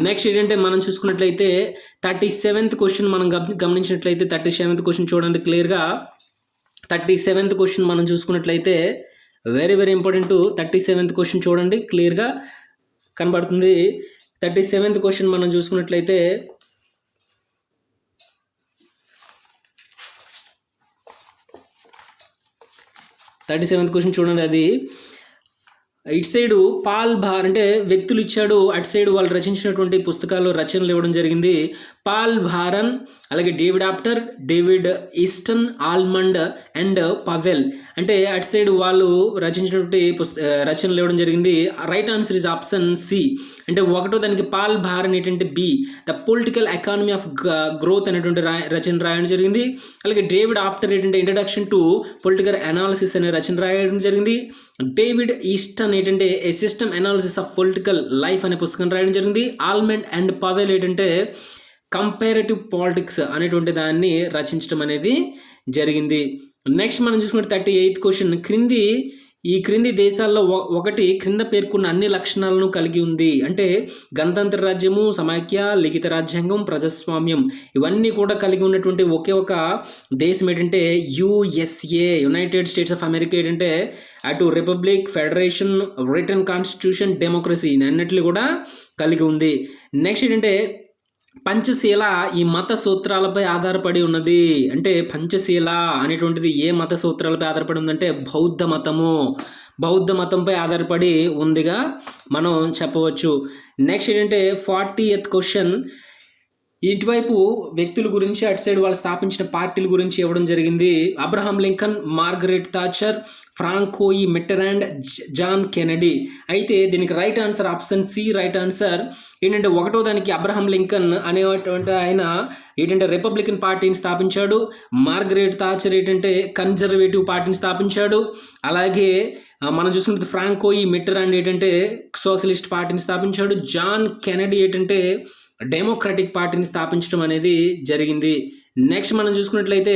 నెక్స్ట్ ఏంటంటే మనం చూసుకున్నట్లయితే 37th క్వశ్చన్ మనం గమనించినట్లయితే 37th క్వశ్చన్ చూడండి క్లియర్గా. 37th క్వశ్చన్ మనం చూసుకున్నట్లయితే very very important. 37th question చూడండి క్లియర్గా కనబడుతుంది. 37th క్వశ్చన్ మనం చూసుకున్నట్లయితే 37th క్వశ్చన్ చూడండి. అది ఇటు సైడు పాల్ భార్ అంటే వ్యక్తులు ఇచ్చాడు, అటు సైడ్ వాళ్ళు రచించినటువంటి పుస్తకాలు రచనలు ఇవ్వడం జరిగింది. పాల్ భారన్, అలాగే David Apter, David Easton, Almond and Powell. అంటే అటు సైడ్ వాళ్ళు రచించినటువంటి రచనలు ఇవ్వడం జరిగింది. Right answer is option C. అంటే ఒకటో దానికి పాల్ భారన్ ఏంటంటే B, the political economy of growth అనేటువంటి రచన రాయడం జరిగింది. అలాగే డేవిడ్ ఆప్టర్ ఏంటంటే ఇంట్రడక్షన్ టు పొలిటికల్ అనాలిసిస్ అనే రచన రాయడం జరిగింది. డేవిడ్ ఈస్టన్ ఏంటంటే a system analysis of political life అనే పుస్తకం రాయడం జరిగింది. ఆల్మండ్ అండ్ పవెల్ ఏంటంటే కంపారేటివ్ పాలిటిక్స్ అనేటువంటి దాన్ని రచించడం అనేది జరిగింది. నెక్స్ట్ మనం చూసుకుంటే 38th క్వశ్చన్, ఈ క్రింది దేశాల్లో ఒకటి క్రింద పేర్కొన్న అన్ని లక్షణాలను కలిగి ఉంది. అంటే గణతంత్ర రాజ్యము, సమాఖ్య, లిఖిత రాజ్యాంగం, ప్రజాస్వామ్యం ఇవన్నీ కూడా కలిగి ఉన్నటువంటి ఒకే ఒక దేశం ఏంటంటే USA, United States of America. ఏంటంటే అటు republic, federation, written constitution, democracy అన్నిటిని కూడా కలిగి ఉంది. నెక్స్ట్ ఏంటంటే పంచశీల ఈ మత సూత్రాలపై ఆధారపడి ఉన్నది. అంటే పంచశీల అనేటువంటిది ఏ మత సూత్రాలపై ఆధారపడి ఉందంటే బౌద్ధ మతంపై ఆధారపడి ఉందిగా మనం చెప్పవచ్చు. నెక్స్ట్ ఏంటంటే 40th క్వశ్చన్, ఇటువైపు వ్యక్తుల గురించి, అటు సైడ్ వాళ్ళు స్థాపించిన పార్టీల గురించి ఇవ్వడం జరిగింది. Abraham Lincoln, Margaret Thatcher, Francois Mitterrand, John Kennedy. అయితే దీనికి right answer option C right answer. ఏంటంటే ఒకటో దానికి అబ్రహాం లింకన్ అనేటువంటి ఆయన ఏంటంటే రిపబ్లికన్ పార్టీని స్థాపించాడు. మార్గరెట్ థాచర్ ఏంటంటే కన్జర్వేటివ్ పార్టీని స్థాపించాడు. అలాగే మనం చూసుకుంటే ఫ్రాంకోయి మిట్టరాండ్ ఏంటంటే సోషలిస్ట్ పార్టీని స్థాపించాడు. జాన్ కెనడీ ఏంటంటే డెమోక్రటిక్ పార్టీని స్థాపించడం అనేది జరిగింది. నెక్స్ట్ మనం చూసుకున్నట్లయితే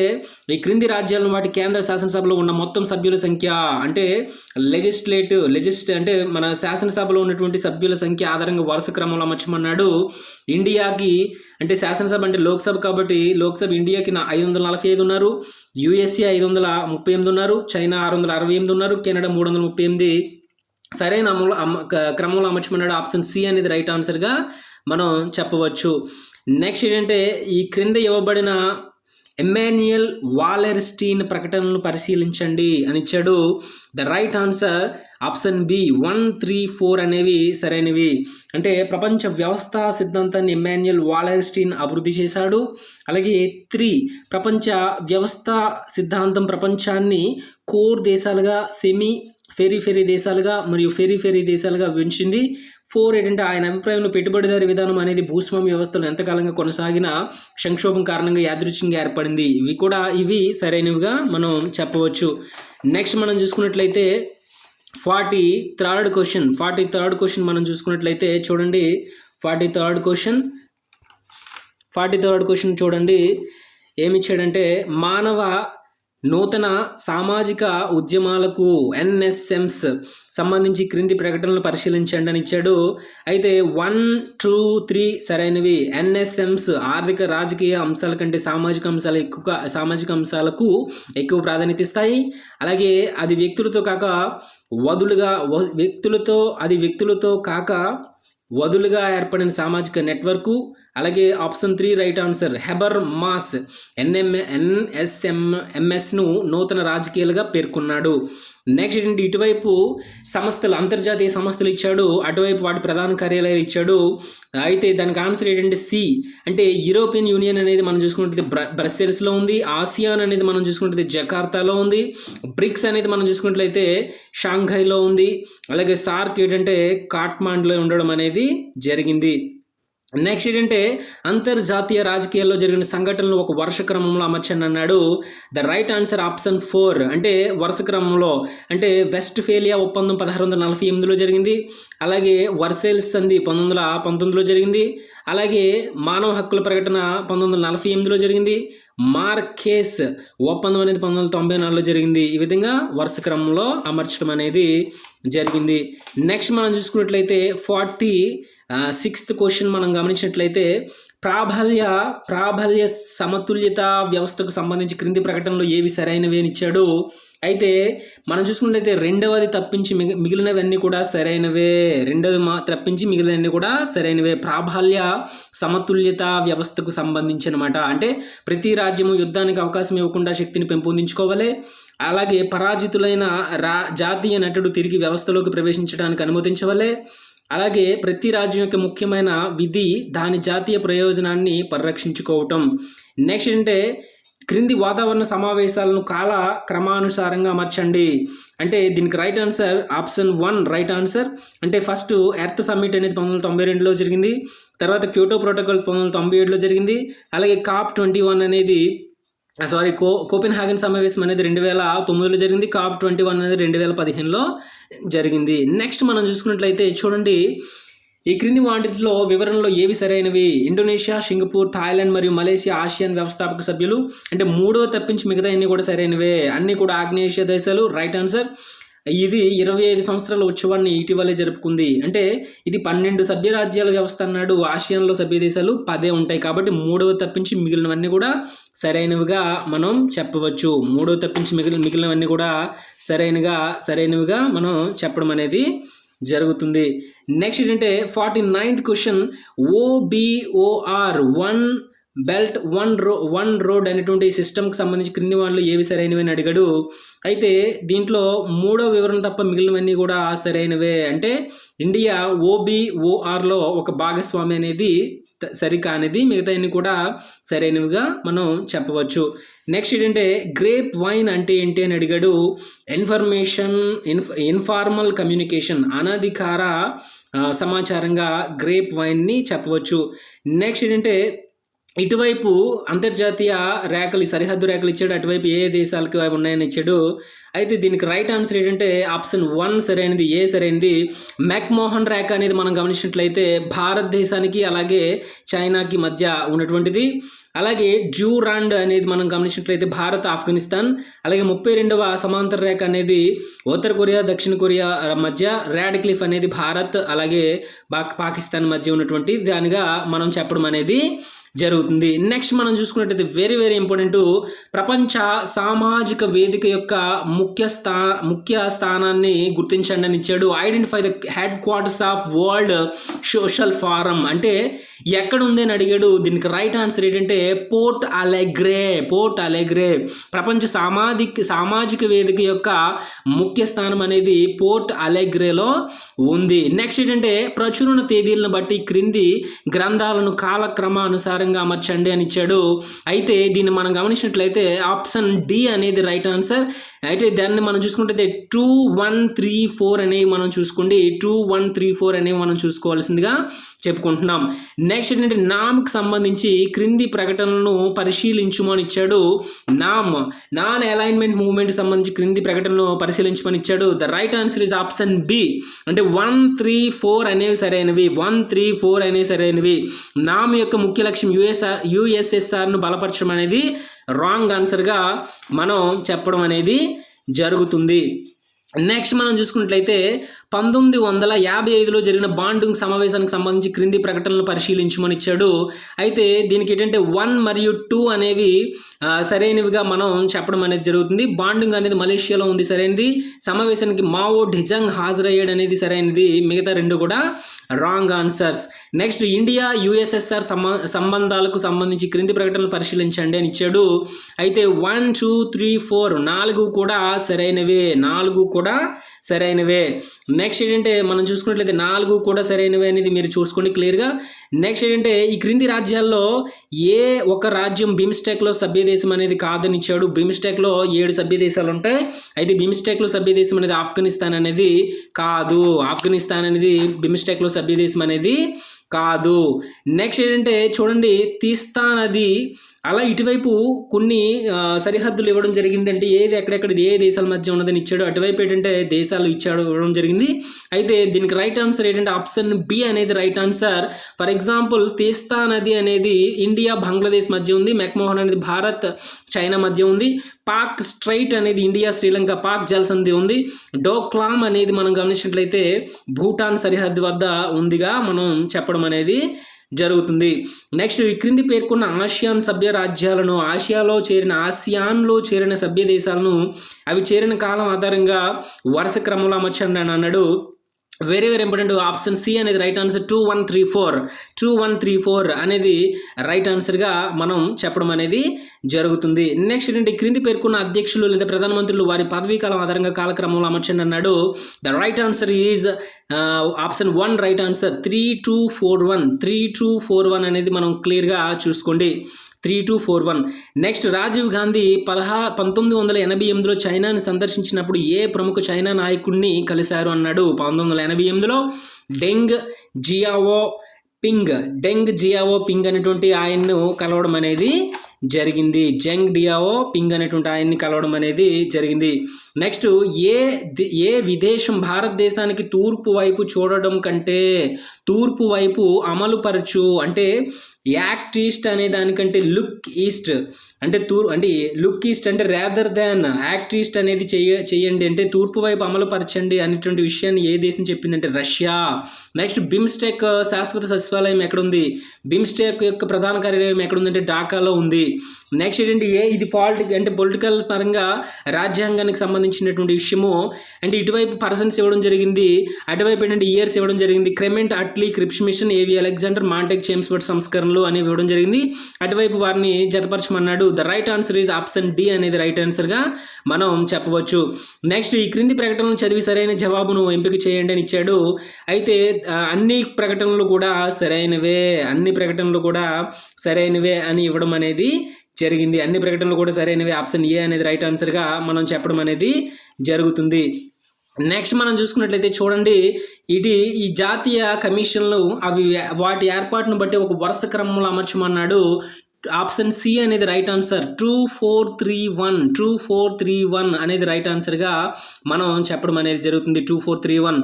ఈ క్రింది రాజ్యాలను వాటి కేంద్ర శాసనసభలో ఉన్న మొత్తం సభ్యుల సంఖ్య, అంటే అంటే మన శాసనసభలో ఉన్నటువంటి సభ్యుల సంఖ్య ఆధారంగా వరుస క్రమంలో అమర్చమన్నాడు. ఇండియాకి అంటే శాసనసభ అంటే లోక్సభ కాబట్టి లోక్సభ ఇండియాకి 545 ఉన్నారు, యుఎస్ఏ 538 ఉన్నారు, చైనా 668 ఉన్నారు, కెనడా 338. సరైన క్రమంలో అమర్చమన్నాడు. ఆప్షన్ సి అనేది రైట్ ఆన్సర్గా మనం చెప్పవచ్చు. నెక్స్ట్ ఏంటంటే ఈ క్రింద ఇవ్వబడిన ఎమాన్యుయల్ వాలెర్స్టీన్ ప్రకటనలు పరిశీలించండి అని ఇచ్చాడు. The right answer option B 1, 3, 4 అనేవి సరైనవి. అంటే ప్రపంచ వ్యవస్థ సిద్ధాంతాన్ని ఎమాన్యుయల్ వాలెర్స్టీన్ అభివృద్ధి చేశాడు. అలాగే 3 ప్రపంచ వ్యవస్థ సిద్ధాంతం ప్రపంచాన్ని కోర్ దేశాలుగా, సెమీ ఫెరీ దేశాలుగా మరియు ఫెరీ దేశాలుగా విభజించింది. 4 ఏంటంటే ఆయన అభిప్రాయంలో పెట్టుబడిదారీ విధానం అనేది భూస్వామ్య వ్యవస్థలో ఎంతకాలంగా కొనసాగిన సంక్షోభం కారణంగా యాదృచ్ఛికంగా ఏర్పడింది. ఇవి సరైనవిగా మనం చెప్పవచ్చు. నెక్స్ట్ మనం చూసుకున్నట్లయితే 43rd క్వశ్చన్ మనం చూసుకున్నట్లయితే చూడండి. 43rd క్వశ్చన్ చూడండి ఏమిచ్చాడంటే మానవ నూతన సామాజిక ఉద్యమాలకు NSMs సంబంధించి క్రింది ప్రకటనలు పరిశీలించండి అని ఇచ్చాడు. అయితే 1, 2, 3 సరైనవి. NSMs ఆర్థిక రాజకీయ అంశాల కంటే సామాజిక అంశాలకు ఎక్కువ ప్రాధాన్యత ఇస్తాయి. అలాగే అది వ్యక్తులతో కాక వదులుగా ఏర్పడిన సామాజిక నెట్వర్కు. అలాగే option 3 right answer. Heber mass NSMsను నూతన రాజకీయాలుగా పేర్కొన్నాడు. నెక్స్ట్ ఏంటి ఇటువైపు సంస్థలు, అంతర్జాతీయ సంస్థలు ఇచ్చాడు, అటువైపు వాటి ప్రధాన కార్యాలయాలు ఇచ్చాడు. అయితే దానికి ఆన్సర్ ఏంటంటే సి. అంటే యూరోపియన్ యూనియన్ అనేది మనం చూసుకుంటే బ్రస్సెల్స్లో ఉంది, ఆసియాన్ అనేది మనం చూసుకుంటే జకార్తాలో ఉంది, బ్రిక్స్ అనేది మనం చూసుకున్నట్లయితే షాంఘైలో ఉంది, అలాగే సార్క్ ఏంటంటే కాట్మాండ్లో ఉండడం అనేది జరిగింది. నెక్స్ట్ ఏంటంటే అంతర్జాతీయ రాజకీయాల్లో జరిగిన సంఘటనలు ఒక వరుస క్రమంలో అమర్చండి అన్నాడు. The right answer option 4. అంటే వరుస క్రమంలో అంటే వెస్ట్ఫేలియా ఒప్పందం 1648లో జరిగింది. అలాగే వర్సేల్స్ సంధి 1919లో జరిగింది. అలాగే మానవ హక్కుల ప్రకటన 1948లో జరిగింది. మార్కేస్ ఒప్పందం అనేది 1994లో జరిగింది. ఈ విధంగా వరుస క్రమంలో అమర్చడం అనేది జరిగింది. నెక్స్ట్ మనం చూసుకున్నట్లయితే 46th క్వశ్చన్ మనం గమనించినట్లయితే ప్రాబల్య సమతుల్యత వ్యవస్థకు సంబంధించి క్రింది ప్రకటనలు ఏవి సరైనవి అని ఇచ్చాడు. అయితే మనం చూసుకున్నట్లయితే రెండవది తప్పించి మిగిలినవన్నీ కూడా సరైనవే. ప్రాబల్య సమతుల్యత వ్యవస్థకు సంబంధించి అనమాట. అంటే ప్రతి రాజ్యము యుద్ధానికి అవకాశం ఇవ్వకుండా శక్తిని పెంపొందించుకోవాలి. అలాగే పరాజితులైన జాతీయ నటుడు తిరిగి వ్యవస్థలోకి ప్రవేశించడానికి అనుమతించవలే. అలాగే ప్రతి రాజ్యం యొక్క ముఖ్యమైన విధి దాని జాతీయ ప్రయోజనాన్ని పరిరక్షించుకోవటం. నెక్స్ట్ ఏంటంటే క్రింది వాతావరణ సమావేశాలను కాల క్రమానుసారంగా అమర్చండి. అంటే దీనికి right answer option 1 right answer. అంటే ఫస్ట్ ఎర్త్ సమ్మిట్ అనేది 1992లో జరిగింది. తర్వాత క్యోటో ప్రోటోకాల్ 1997లో జరిగింది. అలాగే COP21 అనేది కోపెన్హాగన్ సమావేశం అనేది 2009లో జరిగింది. COP21 అనేది 2015లో జరిగింది. నెక్స్ట్ మనం చూసుకున్నట్లయితే చూడండి, ఈ క్రింది వాటిలో వివరణలో ఏవి సరైనవి? ఇండోనేషియా, సింగపూర్, థాయిలాండ్ మరియు మలేషియా ఆసియాన్ వ్యవస్థాపక సభ్యులు. అంటే 3వ తప్పించి మిగతా అన్ని కూడా సరైనవే. అన్నీ కూడా ఆగ్నేయేషియా దేశాలు. Right answer. ఇది 25 సంవత్సరాల ఉత్సవాన్ని ఇటీవలే జరుపుకుంది. అంటే ఇది 12 సభ్య రాజ్యాల వ్యవస్థ అన్నాడు. ఆసియాన్లో సభ్య దేశాలు 10 ఉంటాయి. కాబట్టి 3వ తప్పించి మిగిలినవన్నీ కూడా సరైనవిగా మనం చెప్పవచ్చు. 3వ తప్పించి మిగిలినవన్నీ కూడా సరైనవిగా మనం చెప్పడం అనేది జరుగుతుంది. నెక్స్ట్ ఏంటంటే 49th question, OBOR 1 belt 1 road అనేటువంటి సిస్టమ్కి సంబంధించి క్రింది వాళ్ళు ఏవి సరైనవి అని అడిగాడు. అయితే దీంట్లో 3వ వివరణ తప్ప మిగిలినవన్నీ కూడా సరైనవే. అంటే ఇండియా OBORలో ఒక భాగస్వామి అనేది సరికానిది, మిగతాన్ని కూడా సరైనవిగా మనం చెప్పవచ్చు. నెక్స్ట్ ఏంటంటే గ్రేప్ వైన్ అంటే ఏంటి అని అడిగాడు. ఇన్ఫార్మల్ కమ్యూనికేషన్, అనధికార సమాచారంగా గ్రేప్ వైన్ని చెప్పవచ్చు. నెక్స్ట్ ఏంటంటే ఇటువైపు అంతర్జాతీయ రేఖలు, సరిహద్దు రేఖలు ఇచ్చాడు. అటువైపు ఏ దేశాలకు అవి ఉన్నాయని ఇచ్చాడు. అయితే దీనికి రైట్ ఆన్సర్ ఏంటంటే ఆప్షన్ 1 సరైనది, ఏ సరైనది. మెక్మోహన్ రేఖ అనేది మనం గమనించినట్లయితే భారతదేశానికి అలాగే చైనాకి మధ్య ఉన్నటువంటిది. అలాగే డ్యూరాండ్ అనేది మనం గమనించినట్లయితే భారత్, ఆఫ్ఘనిస్తాన్. అలాగే 32వ సమాంతర రేఖ అనేది ఉత్తర కొరియా, దక్షిణ కొరియా మధ్య. ర్యాడ్ క్లిఫ్ అనేది భారత్ అలాగే పాకిస్తాన్ మధ్య ఉన్నటువంటి దానిగా మనం చెప్పడం అనేది జరుగుతుంది. నెక్స్ట్ మనం చూసుకున్నట్టయితే వెరీ వెరీ ఇంపార్టెంట్, ప్రపంచ సామాజిక వేదిక యొక్క ముఖ్య స్థానాన్ని గుర్తించండి అని ఇచ్చాడు. Identify the headquarters of world social forum. అంటే ఎక్కడ ఉంది అని అడిగాడు. దీనికి రైట్ ఆన్సర్ ఏంటంటే పోర్ట్ అలెగ్రే. ప్రపంచ సామాజిక వేదిక యొక్క ముఖ్య స్థానం అనేది పోర్ట్ అలెగ్రేలో ఉంది. నెక్స్ట్ ఏంటంటే ప్రచురణ తేదీలను బట్టి క్రింది గ్రంథాలను కాలక్రమానుసారంగా అమర్చండి అని ఇచ్చాడు. అయితే దీన్ని మనం గమనించినట్లయితే ఆప్షన్ డి అనేది రైట్ ఆన్సర్. అయితే దాన్ని మనం చూసుకుంటే 2, 1, 3, 4 అనేవి మనం చూసుకోండి. 2, 1, 3, 4 అనేవి మనం చూసుకోవాల్సిందిగా చెప్పుకుంటున్నాం. నెక్స్ట్ ఏంటంటే నామ్కి సంబంధించి క్రింది ప్రకటనలను పరిశీలించుమని ఇచ్చాడు. నాన్ అలైన్మెంట్ మూవ్మెంట్ సంబంధించి క్రింది ప్రకటనను పరిశీలించమని ఇచ్చాడు. The right answer is option B. అంటే 1, 3, 4 అనేవి సరైనవి. 1, 3, 4 అనేవి సరైనవి. నామ్ యొక్క ముఖ్య లక్ష్యం USSRను బలపరచడం అనేది రాంగ్ ఆన్సర్గా మనం చెప్పడం అనేది జరుగుతుంది. నెక్స్ట్ మనం చూసుకున్నట్లయితే 1955లో జరిగిన బాండింగ్ సమావేశానికి సంబంధించి క్రింది ప్రకటనలు పరిశీలించమని ఇచ్చాడు. అయితే దీనికి ఏంటంటే 1 మరియు 2 అనేవి సరైనవిగా మనం చెప్పడం అనేది జరుగుతుంది. బాండింగ్ అనేది మలేషియాలో ఉంది, సరైనది. సమావేశానికి మావో ఢిజంగ్ హాజరయ్యాడు అనేది సరైనది. మిగతా 2 కూడా wrong answers. Next India USSR సంబంధాలకు సంబంధించి క్రింది ప్రకటనలు పరిశీలించండి అని ఇచ్చాడు. అయితే 1, 2, 3, 4 4 కూడా సరైనవే. 4 కూడా సరైనవే. నెక్స్ట్ ఏంటంటే మనం చూసుకున్నట్లయితే 4 కూడా సరైనవే అనేది మీరు చూసుకోండి క్లియర్గా. నెక్స్ట్ ఏంటంటే ఈ క్రింది రాజ్యాల్లో ఏ ఒక రాజ్యం బిమ్స్టెక్లో సభ్యదేశం అనేది కాదని ఇచ్చాడు. బిమ్స్టెక్లో 7 సభ్య దేశాలు ఉంటాయి. అయితే బిమ్స్టెక్లో సభ్యదేశం అనేది ఆఫ్ఘనిస్తాన్ అనేది కాదు. ఆఫ్ఘనిస్తాన్ అనేది బిమ్స్టెక్లో సభ్యదేశం అనేది కాదు. నెక్స్ట్ ఏంటంటే చూడండి, తీస్తా నది అలా ఇటువైపు కొన్ని సరిహద్దులు ఇవ్వడం జరిగింది. అంటే ఏది ఎక్కడెక్కడ ఏ దేశాల మధ్య ఉన్నదని ఇచ్చాడు. అటువైపు ఏంటంటే దేశాలు ఇవ్వడం జరిగింది. అయితే దీనికి రైట్ ఆన్సర్ ఏంటంటే ఆప్షన్ బి అనేది రైట్ ఆన్సర్. ఫర్ ఎగ్జాంపుల్ తీస్తా నది అనేది ఇండియా బంగ్లాదేశ్ మధ్య ఉంది. మెక్మోహన్ అనేది భారత్ చైనా మధ్య ఉంది. పాక్ స్ట్రైట్ అనేది ఇండియా శ్రీలంక పాక్ జలసంధి ఉంది. డోక్లామ్ అనేది మనం గమనించినట్లయితే భూటాన్ సరిహద్దు వద్ద ఉందిగా మనం చెప్పడం అనేది జరుగుతుంది. నెక్స్ట్ ఈ క్రింది పేర్కొన్న ఆసియాన్ సభ్య రాజ్యాలను ఆసియాన్లో చేరిన సభ్య దేశాలను అవి చేరిన కాలం ఆధారంగా వరుస క్రమంలో అమర్చండి అని అన్నాడు. Very very important. Option C అనేది రైట్ ఆన్సర్. 2134 అనేది రైట్ ఆన్సర్గా మనం చెప్పడం అనేది జరుగుతుంది. నెక్స్ట్ ఏంటంటే క్రింది పేర్కొన్న అధ్యక్షులు లేదా ప్రధానమంత్రులు వారి పదవీ కాలం ఆధారంగా కాలక్రమంలో అమర్చండి అన్నాడు. The right answer is option 1 right answer. 3241 అనేది మనం క్లియర్గా చూసుకోండి. 3241. నెక్స్ట్ రాజీవ్ గాంధీ 1988లో చైనాని సందర్శించినప్పుడు ఏ ప్రముఖ చైనా నాయకుడిని కలిశారు అన్నాడు. 1988లో డెంగ్ జియావో పింగ్ అనేటువంటి ఆయన్ను కలవడం అనేది జరిగింది. ఆయన్ని కలవడం అనేది జరిగింది. నెక్స్ట్ ఏ విదేశం భారతదేశానికి తూర్పు వైపు చూడడం కంటే తూర్పు వైపు అమలుపరచు అంటే యాక్ట్ ఈస్ట్ అనే దానికంటే లుక్ ఈస్ట్ అంటే లుక్ ఈస్ట్ అంటే రేదర్ దాన్ యాక్ట్ ఈస్ట్ అనేది చేయండి అంటే తూర్పు వైపు అమలుపరచండి అనేటువంటి విషయాన్ని ఏ దేశం చెప్పిందంటే రష్యా. నెక్స్ట్ బిమ్స్టెక్ శాశ్వత సచివాలయం ఎక్కడుంది? బిమ్స్టెక్ యొక్క ప్రధాన కార్యాలయం ఎక్కడుందంటే ఢాకాలో ఉంది. నెక్స్ట్ ఏంటంటే ఇది పొలిటికల్ పరంగా రాజ్యాంగానికి సంబంధించినటువంటి విషయము. అంటే ఇటువైపు పర్సన్స్ ఇవ్వడం జరిగింది, అటువైపు ఏంటంటే ఇయర్స్ ఇవ్వడం జరిగింది. Clement Attlee, Cripps mission, A V Alexander, Montagu, Chelmsford సంస్కరణలు అనేవి ఇవ్వడం జరిగింది. అటువైపు వారిని జతపరచమన్నాడు. The right answer is option D అనేది రైట్ ఆన్సర్గా మనం చెప్పవచ్చు. నెక్స్ట్ ఈ క్రింది ప్రకటనలు చదివి సరైన జవాబును ఎంపిక చేయండి అని ఇచ్చాడు. అయితే అన్ని ప్రకటనలు కూడా సరైనవే అని ఇవ్వడం అనేది జరిగింది. అన్ని ప్రకటనలు కూడా సరైనవి. ఆప్షన్ ఏ అనేది రైట్ ఆన్సర్గా మనం చెప్పడం అనేది జరుగుతుంది. నెక్స్ట్ మనం చూసుకున్నట్లయితే చూడండి, ఈ జాతీయ కమిషన్లు వాటి ఏర్పాటును బట్టి ఒక వరుస క్రమంలో అమర్చమన్నాడు. ఆప్షన్ సి అనేది రైట్ ఆన్సర్. 2431 అనేది రైట్ ఆన్సర్గా మనం చెప్పడం అనేది జరుగుతుంది. 2431.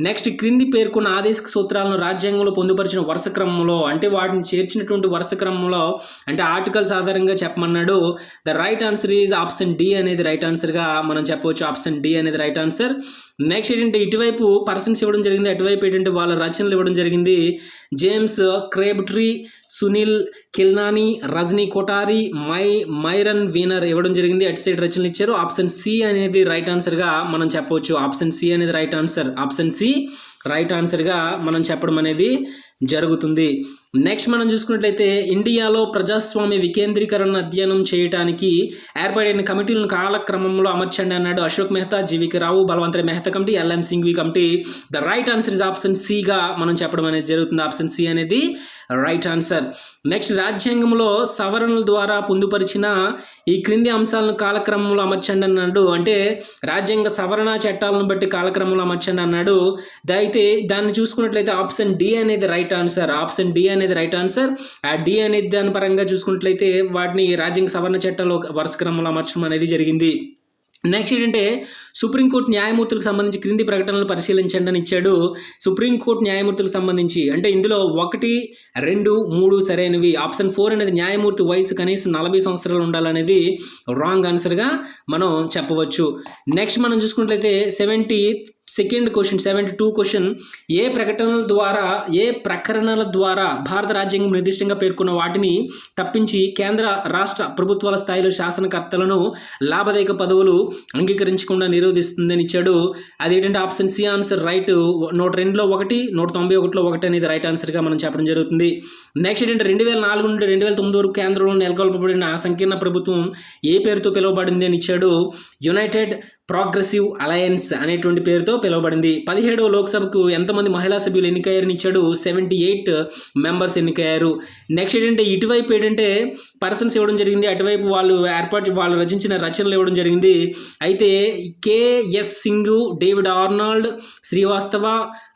నెక్స్ట్ క్రింది పేర్కొన్న ఆదేశిక సూత్రాలను రాజ్యాంగంలో పొందుపరిచిన వరుస క్రమంలో అంటే వాటిని చేర్చినటువంటి వరుస క్రమంలో అంటే ఆర్టికల్స్ ఆధారంగా చెప్పమన్నాడు. The right answer is option D అనేది రైట్ ఆన్సర్గా మనం చెప్పవచ్చు. ఆప్షన్ డి అనేది రైట్ ఆన్సర్. నెక్స్ట్ ఏంటంటే ఇటువైపు పర్సన్స్ ఇవ్వడం జరిగింది, అటువైపు ఏంటంటే వాళ్ళ రచనలు ఇవ్వడం జరిగింది. James Crabtree, Sunil Khilnani, Rajni Kothari, Myron Weiner ఇవ్వడం జరిగింది. అటు సైడ్ రచనలు ఇచ్చారు. ఆప్షన్ సి అనేది రైట్ ఆన్సర్గా మనం చెప్పవచ్చు. ఆప్షన్ సి అనేది right answer. Option C right ఆన్సర్గా మనం చెప్పడం అనేది జరుగుతుంది. నెక్స్ట్ మనం చూసుకున్నట్లయితే ఇండియాలో ప్రజాస్వామ్య వికేంద్రీకరణ అధ్యయనం చేయడానికి ఏర్పడిన కమిటీలను కాలక్రమంలో అమర్చండి అన్నాడు. Ashok Mehta, G V K Rao, Balwantrai Mehta committee, L M Singhvi committee. The right answer is option సిగా మనం చెప్పడం అనేది జరుగుతుంది. ఆప్షన్ సి అనేది రైట్ ఆన్సర్. నెక్స్ట్ రాజ్యాంగంలో సవరణల ద్వారా పొందుపరిచిన ఈ క్రింది అంశాలను కాలక్రమంలో అమర్చండి అన్నాడు. అంటే రాజ్యాంగ సవరణ చట్టాలను బట్టి కాలక్రమంలో అమర్చండి అన్నాడు. అయితే దాన్ని చూసుకున్నట్లయితే ఆప్షన్ డి అనేది రైట్ ఆన్సర్. ఆప్షన్ డి అనేది రైట్ ఆన్సర్. ఆ డి అనేది దాని పరంగా చూసుకున్నట్లయితే వాటిని రాజ్యాంగ సవరణ చట్టాలు వరుస క్రమంలో అమర్చడం అనేది జరిగింది. నెక్స్ట్ ఏంటంటే సుప్రీంకోర్టు న్యాయమూర్తులకు సంబంధించి క్రింది ప్రకటనలు పరిశీలించండి అని ఇచ్చాడు. సుప్రీంకోర్టు న్యాయమూర్తులకు సంబంధించి అంటే ఇందులో 1, 2, 3 సరైనవి. ఆప్షన్ 4 అనేది న్యాయమూర్తి వయసు కనీసం 40 సంవత్సరాలు ఉండాలనేది రాంగ్ ఆన్సర్గా మనం చెప్పవచ్చు. నెక్స్ట్ మనం చూసుకున్నట్లయితే 72 క్వశ్చన్. ఏ ప్రకరణల ద్వారా భారత రాజ్యాంగం నిర్దిష్టంగా పేర్కొన్న వాటిని తప్పించి కేంద్ర రాష్ట్ర ప్రభుత్వాల స్థాయిలో శాసనకర్తలను లాభదాయక పదవులు అంగీకరించకుండా నిరోధిస్తుందని ఇచ్చాడు. అదేంటంటే ఆప్షన్ సి ఆన్సర్ రైట్. 102లో 1, 191లో 1 అనేది రైట్ ఆన్సర్గా మనం చెప్పడం జరుగుతుంది. నెక్స్ట్ ఏంటంటే 2004 నుండి 2009 వరకు కేంద్రంలో నెలకొల్పబడిన సంకీర్ణ ప్రభుత్వం ఏ పేరుతో పిలువబడింది అని ఇచ్చాడు. యునైటెడ్ ప్రోగ్రెసివ్ అలయన్స్ అనేటువంటి పేరుతో పిలువబడింది. 17వ లోక్సభకు ఎంతమంది మహిళా సభ్యులు ఎన్నికయ్యారని ఇచ్చాడు. 78 మెంబర్స్ ఎన్నికయ్యారు. నెక్స్ట్ ఏంటంటే ఇటువైపు ఏంటంటే పర్సన్స్ ఇవ్వడం జరిగింది, అటువైపు వాళ్ళు రచించిన రచనలు ఇవ్వడం జరిగింది. అయితే K S Singh, David Arnold, Srivastava,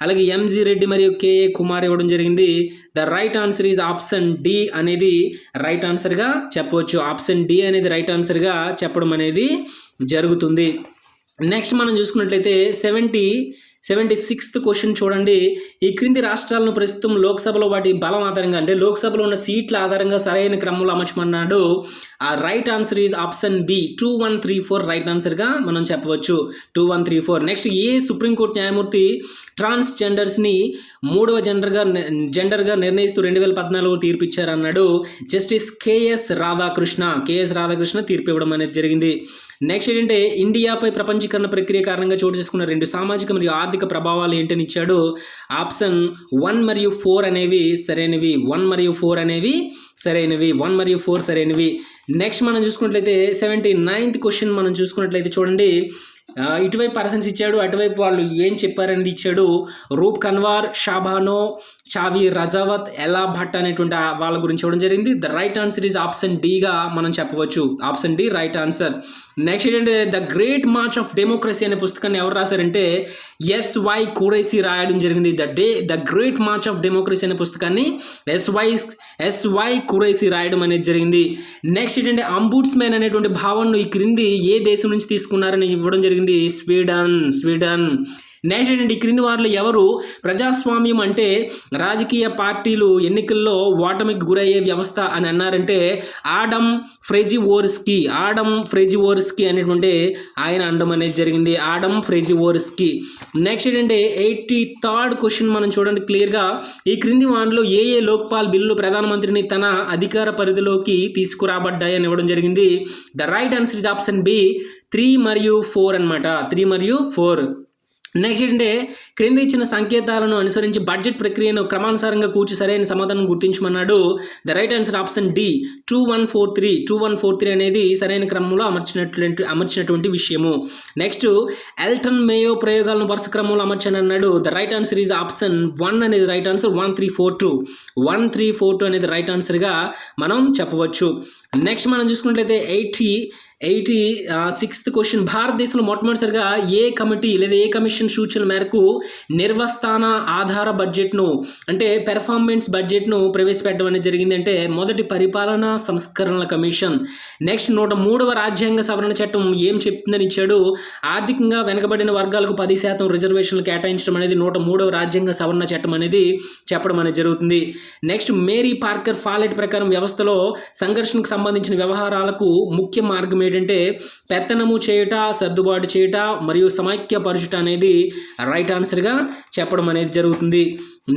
అలాగే ఎంజి రెడ్డి మరియు కేఏ కుమార్ ఇవ్వడం జరిగింది. The right answer is option D అనేది రైట్ ఆన్సర్గా చెప్పవచ్చు. ఆప్షన్ డి అనేది రైట్ ఆన్సర్గా చెప్పడం అనేది జరుగుతుంది. నెక్స్ట్ మనం చూసుకున్నట్లయితే 76th క్వశ్చన్ చూడండి. ఈ క్రింది రాష్ట్రాలను ప్రస్తుతం లోక్సభలో వాటి బలం ఆధారంగా అంటే లోక్సభలో ఉన్న సీట్ల ఆధారంగా సరైన క్రమంలో అమర్చమన్నాడు. ఆ right answer is option B 2134 right ఆన్సర్గా మనం చెప్పవచ్చు. 2134. నెక్స్ట్ ఏ సుప్రీంకోర్టు న్యాయమూర్తి ట్రాన్స్జెండర్స్ని 3వ జెండర్గా నిర్ణయిస్తూ 2014 తీర్పు ఇచ్చారన్నాడు. జస్టిస్ కేఎస్ రాధాకృష్ణ తీర్పు ఇవ్వడం అనేది జరిగింది. నెక్స్ట్ ఏంటంటే ఇండియాపై ప్రపంచీకరణ ప్రక్రియ కారణంగా చోటు చేసుకున్న 2 సామాజిక మరియు ఆర్థిక ఆర్థిక ప్రభావాలు ఏంటని ఇచ్చాడు. ఆప్షన్ 1 మరియు 4 అనేవి సరైనవి. 1 మరియు 4 అనేవి సరైనవి. 1 మరియు 4 సరైనవి. నెక్స్ట్ మనం చూసుకున్నట్లయితే 79th క్వశ్చన్ మనం చూసుకున్నట్లయితే చూడండి, ఇటువైపు పర్సన్స్ ఇచ్చాడు, అటువైపు వాళ్ళు ఏం చెప్పారనేది ఇచ్చాడు. రూప్ కన్వార్, షాబానో, చావి రజావత్, ఎలా భట్ అనేటువంటి వాళ్ళ గురించి ఇవ్వడం జరిగింది. The right answer is option డిగా మనం చెప్పవచ్చు. Option D right answer. Next ఏంటంటే the great march of democracy అనే పుస్తకాన్ని ఎవరు రాశారంటే ఎస్వై కురైసి రాయడం జరిగింది. The great march of democracy అనే పుస్తకాన్ని ఎస్వై కురైసి రాయడం అనేది జరిగింది. నెక్స్ట్ ఏంటంటే అంబుడ్స్మెన్ అనేటువంటి భావనను ఈ క్రింది ఏ దేశం నుంచి తీసుకున్నారని ఇవ్వడం జరిగింది. స్వీడన్. నెక్స్ట్ ఏంటంటే ఈ క్రింది వారిలో ఎవరు ప్రజాస్వామ్యం అంటే రాజకీయ పార్టీలు ఎన్నికల్లో ఓటమికి గురయ్యే వ్యవస్థ అని అన్నారంటే ఆడమ్ ఫ్రెజివోర్స్కీ అనేటువంటి ఆయన అనడం అనేది జరిగింది. ఆడమ్ ఫ్రెజివోర్స్కీ. నెక్స్ట్ ఏంటంటే 83rd క్వశ్చన్ మనం చూడండి క్లియర్గా. ఈ క్రింది వారిలో ఏ లోక్పాల్ బిల్లులు ప్రధానమంత్రిని తన అధికార పరిధిలోకి తీసుకురాబడ్డాయని ఇవ్వడం జరిగింది. The right answer is option B 3 మరియు 4 అనమాట. 3 మరియు 4. నెక్స్ట్ ఏంటంటే క్రింద ఇచ్చిన సంకేతాలను అనుసరించి బడ్జెట్ ప్రక్రియను క్రమానుసారంగా కూర్చి సరైన సమాధానం గుర్తించమన్నాడు. The right answer option D 2143 అనేది సరైన క్రమంలో అమర్చినటువంటి విషయము. నెక్స్ట్ ఎల్టన్ మేయో ప్రయోగాలను వరుస క్రమంలో అమర్చని అన్నాడు. The right answer is option 1 అనేది రైట్ ఆన్సర్. 1342 అనేది రైట్ ఆన్సర్గా మనం చెప్పవచ్చు. నెక్స్ట్ మనం చూసుకున్నట్లయితే 86th క్వశ్చన్. భారతదేశంలో మొట్టమొదటిసారిగా ఏ కమిటీ లేదా ఏ కమిషన్ సూచనల మేరకు నిర్వస్థాన ఆధార బడ్జెట్ను అంటే పెర్ఫార్మెన్స్ బడ్జెట్ను ప్రవేశపెట్టడం అనేది జరిగింది అంటే మొదటి పరిపాలనా సంస్కరణల కమిషన్. నెక్స్ట్ 103వ రాజ్యాంగ సవరణ చట్టం ఏం చెప్తుందని ఇచ్చాడు. ఆర్థికంగా వెనకబడిన వర్గాలకు 10% రిజర్వేషన్లు కేటాయించడం అనేది 103వ రాజ్యాంగ సవరణ చట్టం అనేది చెప్పడం అనేది జరుగుతుంది. నెక్స్ట్ మేరీ పార్కర్ ఫాలెట్ ప్రకారం వ్యవస్థలో సంఘర్షణకు సంబంధించిన వ్యవహారాలకు ముఖ్య మార్గం ఏంటంటే పెత్తనము చేయుట, సర్దుబాటు చేయుట మరియు సమైక్యపరచుట అనేది రైట్ ఆన్సర్గా చెప్పడం అనేది జరుగుతుంది.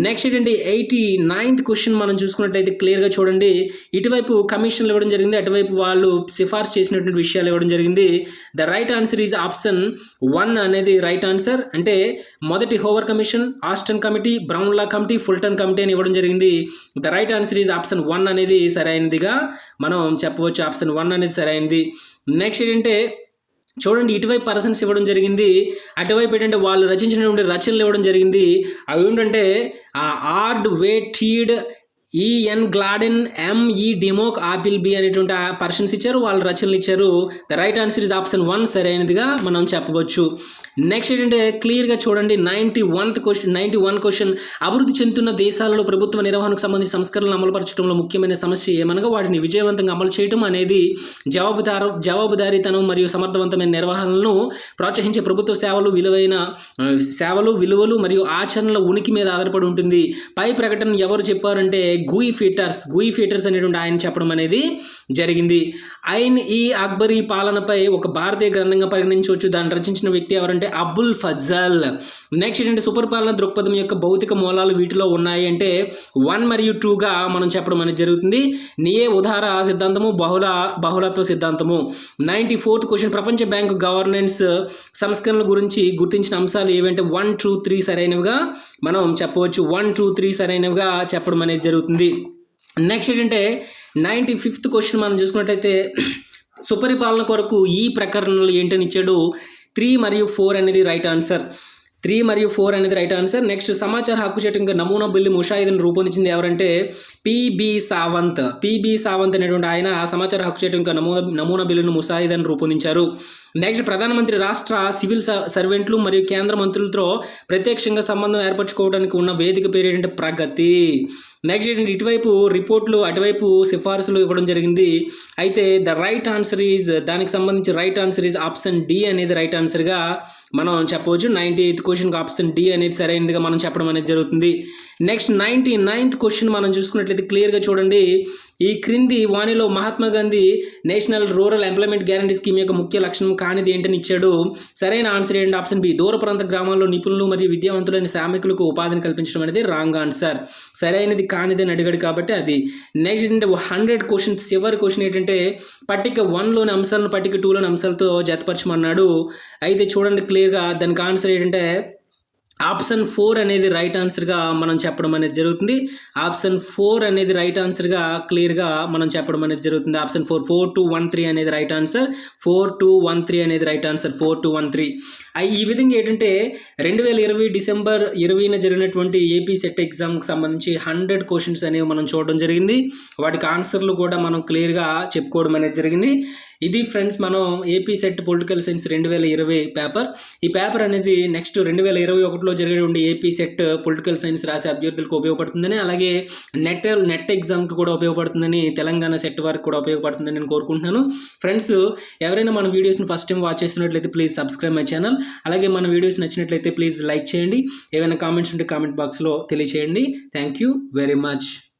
నెక్స్ట్ ఏంటంటే 89th క్వశ్చన్ మనం చూసుకున్నట్టయితే క్లియర్గా చూడండి. ఇటువైపు కమిషన్లు ఇవ్వడం జరిగింది, అటువైపు వాళ్ళు సిఫార్సు చేసినటువంటి విషయాలు ఇవ్వడం జరిగింది. The right answer is option 1 అనేది రైట్ ఆన్సర్. అంటే మొదటి Hoover commission, Assheton committee, Brownlow committee, Fulton committee అని ఇవ్వడం జరిగింది. The right answer is option 1 అనేది సరైనదిగా మనం చెప్పవచ్చు. ఆప్షన్ 1 అనేది సరైనది. నెక్స్ట్ ఏంటంటే చూడండి, ఇటువైపు పర్సన్స్ ఇవ్వడం జరిగింది, అటువైపు ఏంటంటే వాళ్ళు రచించినటువంటి రచనలు ఇవ్వడం జరిగింది. అవి ఏంటంటే ఆర్డ్ వేటీడ్, ఈఎన్ గ్లాడెన్, ఎంఈ డిమోక్, ఆపిల్ బి అనేటువంటి పర్సన్స్ ఇచ్చారు, వాళ్ళు రచనలు ఇచ్చారు. The right answer is option 1 సరైనదిగా మనం చెప్పవచ్చు. నెక్స్ట్ ఏంటంటే క్లియర్గా చూడండి 91 క్వశ్చన్. అభివృద్ధి చెందుతున్న దేశాలలో ప్రభుత్వ నిర్వహణకు సంబంధించి సంస్కరణలు అమలుపరచడంలో ముఖ్యమైన సమస్య ఏమనగా వాటిని విజయవంతంగా అమలు చేయడం అనేది జవాబుదారీతనం మరియు సమర్థవంతమైన నిర్వహణలను ప్రోత్సహించే ప్రభుత్వ సేవలు విలువలు మరియు ఆచరణల ఉనికి మీద ఆధారపడి ఉంటుంది. పై ప్రకటన ఎవరు చెప్పారంటే గూయి ఫీటర్స్ అనేటువంటి ఆయన చెప్పడం అనేది జరిగింది. ఐన్-ఈ అక్బరీ పాలనపై ఒక భారతీయ గ్రంథంగా పరిగణించవచ్చు. దాన్ని రచించిన వ్యక్తి ఎవరంటే అబుల్ ఫజల్. నెక్స్ట్ ఏంటంటే సుపరిపాలన దృక్పథం యొక్క భౌతిక మూలాలు వీటిలో ఉన్నాయి అంటే 1 మరియు 2గా మనం చెప్పడం అనేది జరుగుతుంది. నియే ఉదార సిద్ధాంతము, బహుళత్వ సిద్ధాంతము. 94th question. ప్రపంచ బ్యాంకు గవర్నెన్స్ సంస్కరణల గురించి గుర్తించిన అంశాలు ఏవంటే 1, 2, 3 సరైనవిగా మనం చెప్పవచ్చు. 1, 2, 3 సరైనవిగా చెప్పడం అనేది జరుగుతుంది. నెక్స్ట్ ఏంటంటే 95th క్వశ్చన్ మనం చూసుకున్నట్టయితే సుపరిపాలన కొరకు ఈ ప్రకరణలు ఏంటని ఇచ్చాడు. 3 మరియు 4 అనేది రైట్ ఆన్సర్. 3 మరియు 4 అనేది రైట్ ఆన్సర్. నెక్స్ట్ సమాచార హక్కు చట్టం యొక్క నమూనా బిల్లు ముషాయిదాను రూపొందించింది ఎవరంటే పిబి సావంత్ అనేటువంటి ఆయన సమాచార హక్కు చట్టం యొక్క నమూనా బిల్లును ముషాయిదాను రూపొందించారు. నెక్స్ట్ ప్రధానమంత్రి రాష్ట్ర సివిల్ సర్వెంట్లు మరియు కేంద్ర మంత్రులతో ప్రత్యక్షంగా సంబంధం ఏర్పరచుకోవడానికి ఉన్న వేదిక పేరు ఏంటంటే ప్రగతి. నెక్స్ట్ ఏంటంటే ఇటువైపు రిపోర్ట్లు, అటువైపు సిఫార్సులు ఇవ్వడం జరిగింది. అయితే ద రైట్ ఆన్సర్ ఈజ్ దానికి సంబంధించి right answer is option D అనేది రైట్ ఆన్సర్గా మనం చెప్పవచ్చు. 98th క్వశ్చన్కి ఆప్షన్ డి అనేది సరైనదిగా మనం చెప్పడం అనేది జరుగుతుంది. నెక్స్ట్ 99th క్వశ్చన్ మనం చూసుకున్నట్లయితే క్లియర్గా చూడండి. ఈ క్రింది వాణిలో Mahatma Gandhi national rural employment guarantee scheme యొక్క ముఖ్య లక్షణం కానిది ఏంటని ఇచ్చాడు. సరైన ఆన్సర్ ఏంటి? Option B. దూర ప్రాంత గ్రామాల్లో నిపుణులు మరియు విద్యావంతులైన శ్రామికులకు ఉపాధిని కల్పించడం అనేది రాంగ్ ఆన్సర్. సరైనది కానిది అని అడిగాడు కాబట్టి అది. నెక్స్ట్ ఏంటంటే 100 క్వశ్చన్. చివరి క్వశ్చన్ ఏంటంటే పట్టిక 1లోని అంశాలను పట్టిక 2లోని అంశాలతో జతపరచమన్నాడు. అయితే చూడండి క్లియర్గా దానికి ఆన్సర్ ఏంటంటే ఆప్షన్ 4 అనేది రైట్ ఆన్సర్గా మనం చెప్పడం అనేది జరుగుతుంది. ఆప్షన్ 4 అనేది రైట్ ఆన్సర్గా క్లియర్గా మనం చెప్పడం అనేది జరుగుతుంది. ఆప్షన్ 4213 అనేది రైట్ ఆన్సర్. 4213 అనేది రైట్ ఆన్సర్. 4213. ఈ విధంగా ఏంటంటే 2020 డిసెంబర్ 20న జరిగినటువంటి ఏపీ సెట్ ఎగ్జామ్కి సంబంధించి 100 క్వశ్చన్స్ అనేవి మనం చూడడం జరిగింది. వాటికి ఆన్సర్లు కూడా మనం క్లియర్గా చెప్పుకోవడం అనేది జరిగింది. ఇది ఫ్రెండ్స్ మనం AP set political science 2020 paper. ఈ పేపర్ అనేది నెక్స్ట్ 2021లో జరిగేటువంటి ఏపీ సెట్ పొలిటికల్ సైన్స్ రాసే అభ్యర్థులకు ఉపయోగపడుతుందని, అలాగే నెట్ ఎగ్జామ్కి కూడా ఉపయోగపడుతుందని, తెలంగాణ సెట్ వారికి కూడా ఉపయోగపడుతుందని నేను కోరుకుంటున్నాను. ఫ్రెండ్స్, ఎవరైనా మన వీడియోస్ని ఫస్ట్ టైం వాచ్ చేస్తున్నట్లయితే ప్లీజ్ సబ్స్క్రైబ్ మై ఛానల్. అలాగే మన వీడియోస్ నచ్చినట్లయితే ప్లీజ్ లైక్ చేయండి. ఏమైనా కామెంట్స్ ఉంటే కామెంట్ బాక్స్లో తెలియచేయండి. Thank you very much.